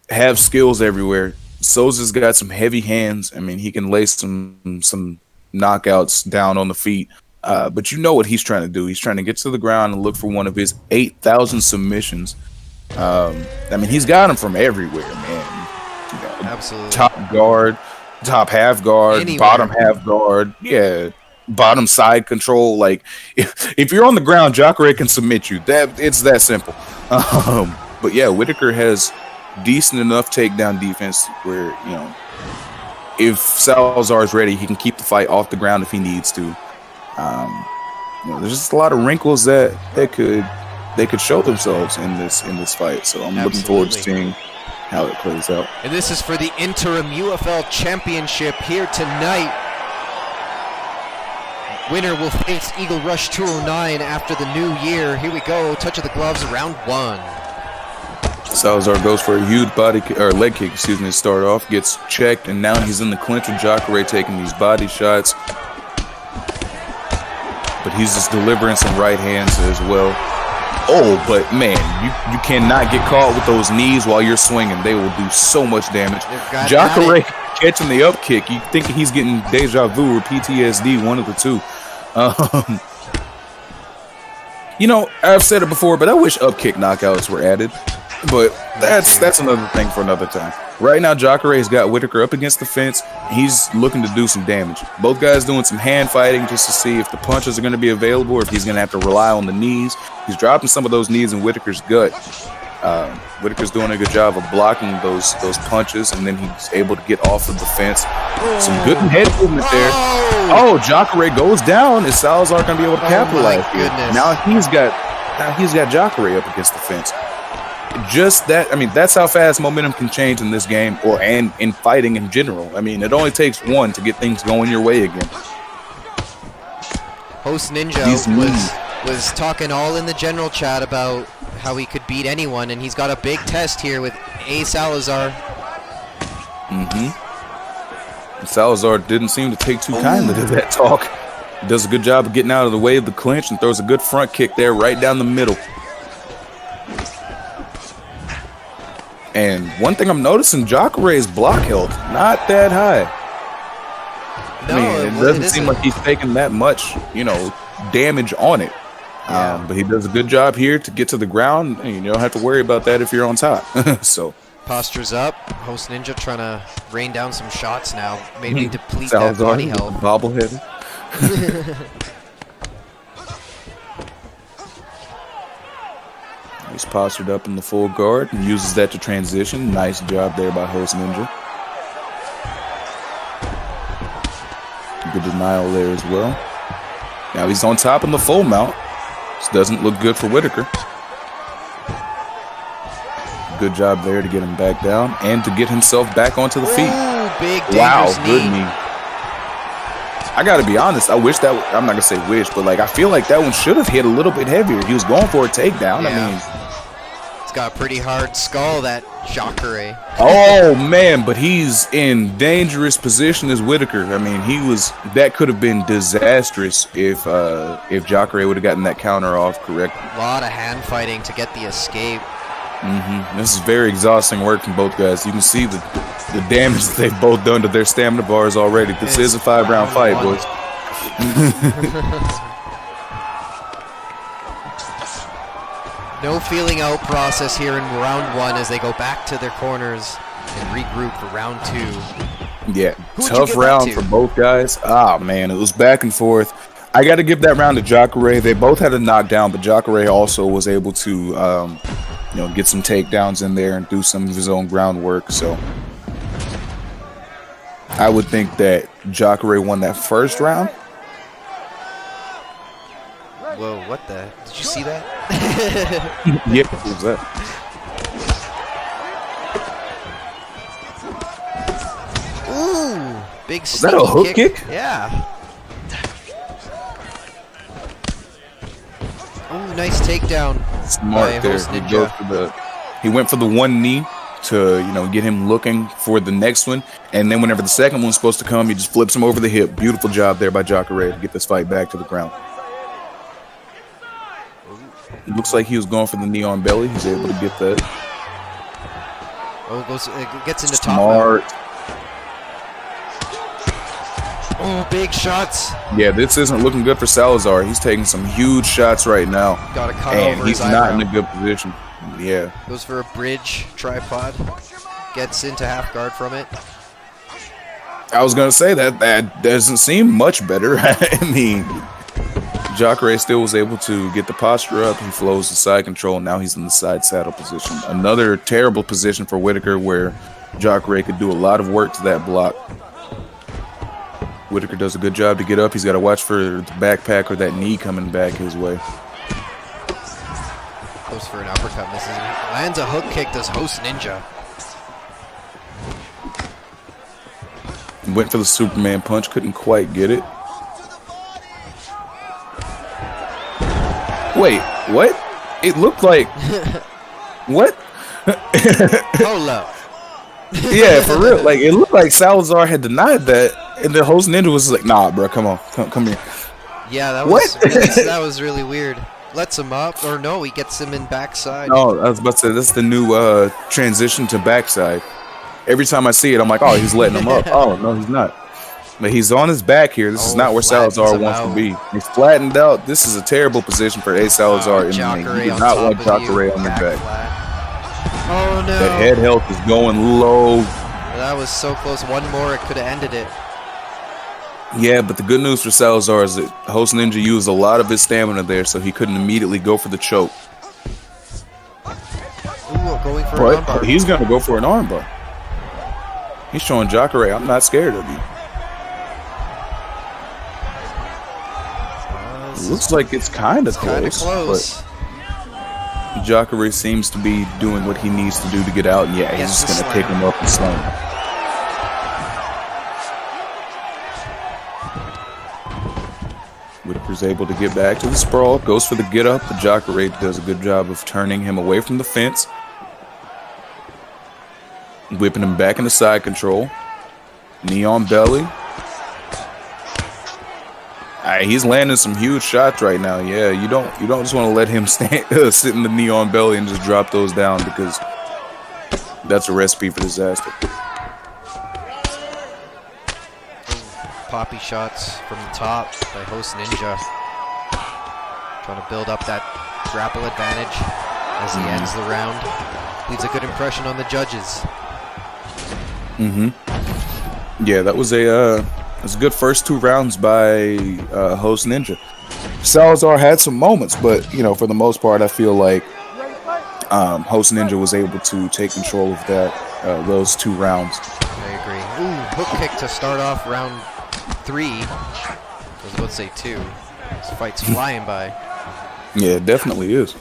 [SPEAKER 1] have skills everywhere. Souza's got some heavy hands. I mean, he can lay some knockouts down on the feet. But you know what he's trying to do. He's trying to get to the ground and look for one of his 8,000 submissions. I mean, he's got them from everywhere, man. You know,
[SPEAKER 2] absolutely. Top
[SPEAKER 1] guard, top half guard, anywhere. Bottom half guard. Yeah. Bottom side control. Like if you're on the ground, Jacare can submit you. It's that simple. But yeah, Whitaker has decent enough takedown defense where, you know, if Salazar is ready, he can keep the fight off the ground if he needs to. You know, there's just a lot of wrinkles that could show themselves in this fight. So I'm looking forward to seeing how it plays out.
[SPEAKER 2] And this is for the interim UFL championship here tonight. Winner will face Eagle Rush 209 after the new year. Here we go. Touch of the gloves, round 1.
[SPEAKER 1] Salazar goes for a huge leg kick, to start off. Gets checked, and now he's in the clinch with Jacare taking these body shots. But he's just delivering some right hands as well. Oh, but man, you cannot get caught with those knees while you're swinging. They will do so much damage. Jacare catching the up kick. You think he's getting deja vu or PTSD, one of the two. I've said it before, but I wish up kick knockouts were added. But that's another thing for another time. Right now, Jacare's got Whitaker up against the fence. He's looking to do some damage. Both guys doing some hand fighting just to see if the punches are going to be available or if he's going to have to rely on the knees. He's dropping some of those knees in Whitaker's gut. Whitaker's doing a good job of blocking those punches, and then he's able to get off of the fence. Some good head movement there. Oh, Jacare goes down. Is Salazar going to be able to capitalize?
[SPEAKER 2] My goodness.
[SPEAKER 1] Now he's got Jacare up against the fence. Just that, that's how fast momentum can change in this game, and in fighting in general. It only takes one to get things going your way again.
[SPEAKER 2] Host Ninja was talking all in the general chat about how he could beat anyone, and he's got a big test here with A. Salazar.
[SPEAKER 1] Salazar didn't seem to take too kindly to that talk. He does a good job of getting out of the way of the clinch and throws a good front kick there right down the middle. And one thing I'm noticing, Jacare's block health not that high. It doesn't seem like he's taking that much, damage on it.
[SPEAKER 2] Yeah.
[SPEAKER 1] But he does a good job here to get to the ground, and you don't have to worry about that if you're on top. So
[SPEAKER 2] posture's up. Host Ninja trying to rain down some shots now, maybe deplete that body health.
[SPEAKER 1] Bobblehead. He's postured up in the full guard and uses that to transition. Nice job there by Host Ninja. Good denial there as well. Now he's on top in the full mount. This doesn't look good for Whitaker. Good job there to get him back down and to get himself back onto the feet.
[SPEAKER 2] Big dangerous
[SPEAKER 1] good knee. I gotta be honest, I wish that, I'm not gonna say wish, but I feel like that one should have hit a little bit heavier. He was going for a takedown.
[SPEAKER 2] It's got a pretty hard skull, that Jacare.
[SPEAKER 1] Oh man, but he's in dangerous position as Whitaker. That could have been disastrous if Jacare would have gotten that counter off correctly.
[SPEAKER 2] A lot of hand fighting to get the escape.
[SPEAKER 1] This is very exhausting work from both guys. You can see the damage that they've both done to their stamina bars already. This is a 5-round fight, boys.
[SPEAKER 2] No feeling out process here in round 1 as they go back to their corners and regroup for round 2.
[SPEAKER 1] Yeah, tough round for both guys. Man, it was back and forth. I got to give that round to Jacare. They both had a knockdown, but Jacare also was able to get some takedowns in there and do some of his own groundwork. So I would think that Jacare won that first round.
[SPEAKER 2] Whoa, what the? Did you see that?
[SPEAKER 1] Yeah, what was that?
[SPEAKER 2] Ooh, big
[SPEAKER 1] Was that a hook kick?
[SPEAKER 2] Yeah. Ooh, nice takedown.
[SPEAKER 1] Smart there. He went for the one knee to get him looking for the next one, and then whenever the second one's supposed to come, he just flips him over the hip. Beautiful job there by Jacare to get this fight back to the ground. It looks like he was going for the knee on belly. He's able to get that.
[SPEAKER 2] Gets into
[SPEAKER 1] Smart.
[SPEAKER 2] top. Oh, big shots.
[SPEAKER 1] Yeah, this isn't looking good for Salazar. He's taking some huge shots right now.
[SPEAKER 2] Got a cut
[SPEAKER 1] and
[SPEAKER 2] over
[SPEAKER 1] he's
[SPEAKER 2] his
[SPEAKER 1] not
[SPEAKER 2] eyebrow.
[SPEAKER 1] in a good position. Yeah.
[SPEAKER 2] Goes for a bridge tripod. Gets into half guard from it.
[SPEAKER 1] I was going to say that doesn't seem much better. Jacare still was able to get the posture up. He flows the side control. Now he's in the side saddle position. Another terrible position for Whitaker where Jacare could do a lot of work to that block. Whitaker does a good job to get up. He's got to watch for the backpack or that knee coming back his way.
[SPEAKER 2] Goes for an uppercut, misses. Lands a hook kick, does Host Ninja.
[SPEAKER 1] Went for the Superman punch, couldn't quite get it. Wait, what? It looked like what?
[SPEAKER 2] Hold up.
[SPEAKER 1] Yeah, for real. Like it looked like Salazar had denied that, and the host ninja was like, "Nah, bro, come on, come here."
[SPEAKER 2] Yeah, that
[SPEAKER 1] What?
[SPEAKER 2] was really, that was really weird. Lets him up, or no, he gets him in backside.
[SPEAKER 1] No, I was about to say that's the new transition to backside. Every time I see it, I'm like, "Oh, he's letting him up." Oh no, he's not. But he's on his back here. This is not where
[SPEAKER 2] Flattens
[SPEAKER 1] Salazar
[SPEAKER 2] him
[SPEAKER 1] wants to
[SPEAKER 2] out.
[SPEAKER 1] be. He's flattened out. This is a terrible position for A. Salazar in the ring.
[SPEAKER 2] Jacare
[SPEAKER 1] You do
[SPEAKER 2] on
[SPEAKER 1] not
[SPEAKER 2] top
[SPEAKER 1] want
[SPEAKER 2] of
[SPEAKER 1] Jacare
[SPEAKER 2] you,
[SPEAKER 1] on your back.
[SPEAKER 2] flat. Oh no!
[SPEAKER 1] That head health is going low.
[SPEAKER 2] That was so close. One more, it could have ended it.
[SPEAKER 1] Yeah, but the good news for Salazar is that Host Ninja used a lot of his stamina there, so he couldn't immediately go for the choke.
[SPEAKER 2] Ooh, going for an
[SPEAKER 1] But
[SPEAKER 2] armbar.
[SPEAKER 1] he's going to go for an armbar. He's showing Jacare, I'm not scared of you. It looks like it's kind of close. But Jacare seems to be doing what he needs to do to get out, and yeah, he's
[SPEAKER 2] Gets
[SPEAKER 1] just
[SPEAKER 2] the
[SPEAKER 1] going to pick
[SPEAKER 2] slam.
[SPEAKER 1] him up and slam him. Whitaker's able to get back to the sprawl, goes for the get up, but Jacare does a good job of turning him away from the fence, whipping him back into side control. Knee on belly. He's landing some huge shots right now. Yeah, you don't just want to let him stand sit in the knee on belly and just drop those down, because that's a recipe for disaster.
[SPEAKER 2] Poppy shots from the top by Host Ninja. Trying to build up that grapple advantage as he ends the round. Leaves a good impression on the judges.
[SPEAKER 1] Yeah, that was a good first 2 rounds by Host Ninja. Salazar had some moments, but for the most part, I feel like Host Ninja was able to take control of those 2 rounds.
[SPEAKER 2] I agree. Ooh, hook kick to start off round 3. I was about to say 2. This fight's flying by.
[SPEAKER 1] Yeah, it definitely is.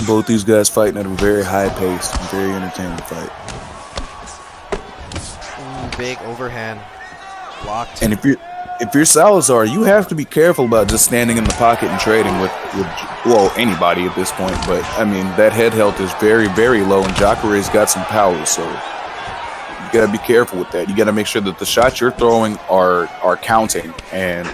[SPEAKER 1] Both these guys fighting at a very high pace, very entertaining fight.
[SPEAKER 2] Ooh, big overhand. Blocked.
[SPEAKER 1] And if you're Salazar, you have to be careful about just standing in the pocket and trading with anybody at this point. But I mean, that head health is very, very low, and Jacare's got some power, so you gotta be careful with that. You gotta make sure that the shots you're throwing are counting, and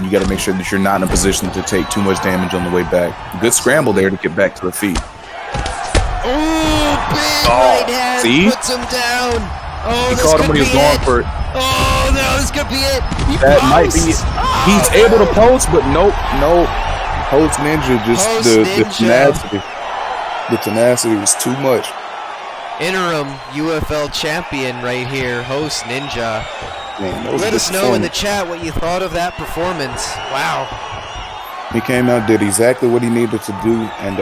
[SPEAKER 1] you gotta make sure that you're not in a position to take too much damage on the way back. Good scramble there to get back to the feet.
[SPEAKER 2] Ooh, big right hand.
[SPEAKER 1] See?
[SPEAKER 2] Puts him down. Oh,
[SPEAKER 1] He
[SPEAKER 2] this
[SPEAKER 1] caught him
[SPEAKER 2] could
[SPEAKER 1] when he was
[SPEAKER 2] be
[SPEAKER 1] going
[SPEAKER 2] it.
[SPEAKER 1] for it.
[SPEAKER 2] Oh no, this could be it. He
[SPEAKER 1] That might be
[SPEAKER 2] posts.
[SPEAKER 1] it. He's able to post, but nope. Host Ninja just
[SPEAKER 2] Host
[SPEAKER 1] the
[SPEAKER 2] Ninja.
[SPEAKER 1] tenacity. The tenacity was too much.
[SPEAKER 2] Interim UFL champion right here, Host Ninja.
[SPEAKER 1] Man, that was a
[SPEAKER 2] Let
[SPEAKER 1] good
[SPEAKER 2] us know in the
[SPEAKER 1] performance.
[SPEAKER 2] chat what you thought of that performance. Wow.
[SPEAKER 1] He came out, did exactly what he needed to do, and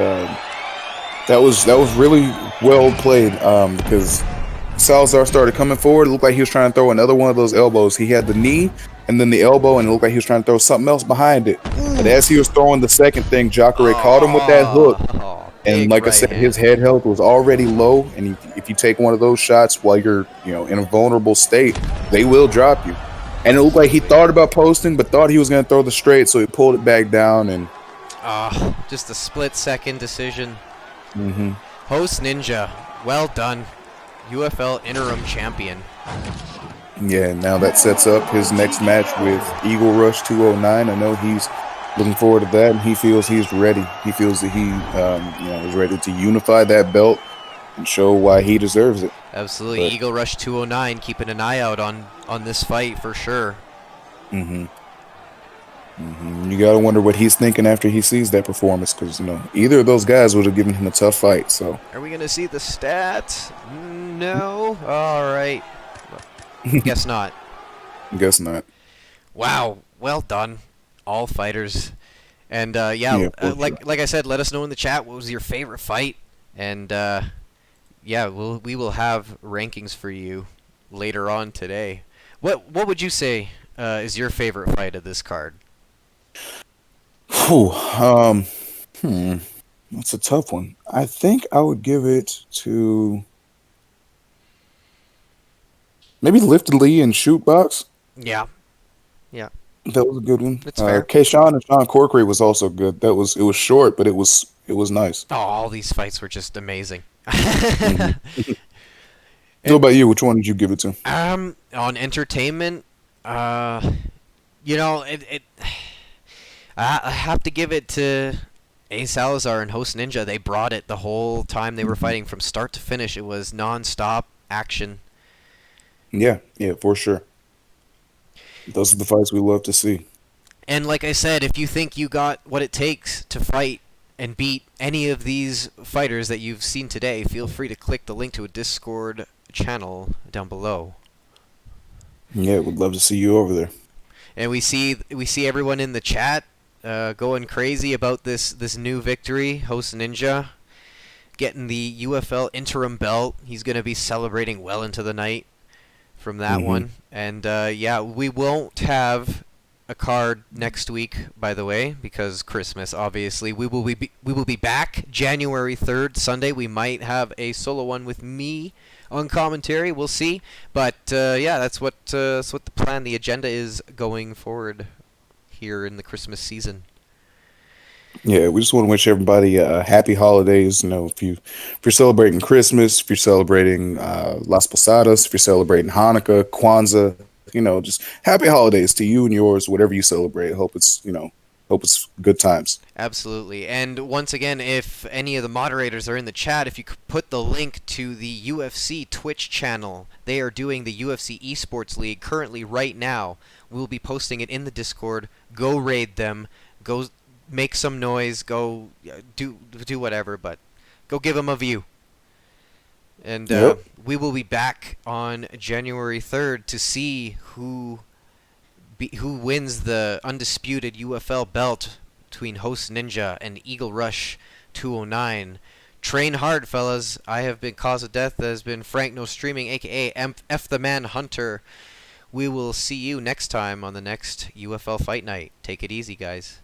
[SPEAKER 1] that was really well played. Because Salazar started coming forward, it looked like he was trying to throw another one of those elbows. He had the knee and then the elbow, and it looked like he was trying to throw something else behind it. But as he was throwing the second thing, Jacare caught him with that hook. And
[SPEAKER 2] Big
[SPEAKER 1] like I
[SPEAKER 2] right
[SPEAKER 1] said,
[SPEAKER 2] hand.
[SPEAKER 1] his head health was already low, and if you take one of those shots while you're, in a vulnerable state, they will drop you. And it looked like he thought about posting, but thought he was going to throw the straight, so he pulled it back down. And
[SPEAKER 2] Just a split-second decision. Host Ninja, well done. UFL interim champion.
[SPEAKER 1] yeah, now that sets up his next match with Eagle Rush 209. I know he's looking forward to that, and he feels he's ready. He feels that he, is ready to unify that belt and show why he deserves it.
[SPEAKER 2] Absolutely.
[SPEAKER 1] But-
[SPEAKER 2] Eagle Rush 209, keeping an eye out on this fight for sure.
[SPEAKER 1] You gotta wonder what he's thinking after he sees that performance, because either of those guys would have given him a tough fight. So
[SPEAKER 2] Are we going to see the stats? No? All right. Guess not.
[SPEAKER 1] I guess not.
[SPEAKER 2] Wow. Well done, all fighters. And
[SPEAKER 1] Yeah, for
[SPEAKER 2] like I said, let us know in the chat what was your favorite fight. And we will have rankings for you later on today. What would you say is your favorite fight of this card?
[SPEAKER 1] That's a tough one. I think I would give it to maybe Lift Lee and Shoot Box.
[SPEAKER 2] Yeah, yeah,
[SPEAKER 1] That was a good one.
[SPEAKER 2] that's fair.
[SPEAKER 1] Kayshawn and Sean Corkery was also good. It was short, but it was nice.
[SPEAKER 2] Oh, all these fights were just amazing.
[SPEAKER 1] Hmm. So, what
[SPEAKER 2] And
[SPEAKER 1] about you? Which one did you give it to?
[SPEAKER 2] on entertainment, uh, you know, I have to give it to A Salazar and Host Ninja. They brought it the whole time they were fighting from start to finish. It was non-stop action.
[SPEAKER 1] Yeah, yeah, for sure. Those are the fights we love to see.
[SPEAKER 2] And like I said, if you think you got what it takes to fight and beat any of these fighters that you've seen today, feel free to click the link to a Discord channel down below.
[SPEAKER 1] Yeah, would love to see you over there.
[SPEAKER 2] And we see everyone in the chat going crazy about this new victory. Host Ninja getting the UFL interim belt. He's gonna be celebrating well into the night from that
[SPEAKER 1] Hmm.
[SPEAKER 2] one. And yeah, we won't have a card next week, by the way, because Christmas. Obviously, we will be back January 3rd, Sunday. We might have a solo one with me on commentary. We'll see. But yeah, that's what the plan, the agenda is going forward here in the Christmas season.
[SPEAKER 1] Yeah, we just want to wish everybody happy holidays. You know, if you're celebrating Christmas, if you're celebrating Las Posadas, if you're celebrating Hanukkah, Kwanzaa, you know, just happy holidays to you and yours, whatever you celebrate. Hope it's good times.
[SPEAKER 2] Absolutely. And once again, if any of the moderators are in the chat, if you could put the link to the UFC Twitch channel, they are doing the UFC Esports League currently right now. We'll be posting it in the Discord. Go raid them. Go make some noise. Go do whatever, but go give them a view. And
[SPEAKER 1] Yep.
[SPEAKER 2] we will be back on January 3rd to see who wins the undisputed UFL belt between Host Ninja and Eagle Rush 209. Train hard, fellas. I have been Cause of Death. That has been Frank No Streaming, aka F the Man Hunter. We will see you next time on the next UFL Fight Night. Take it easy, guys.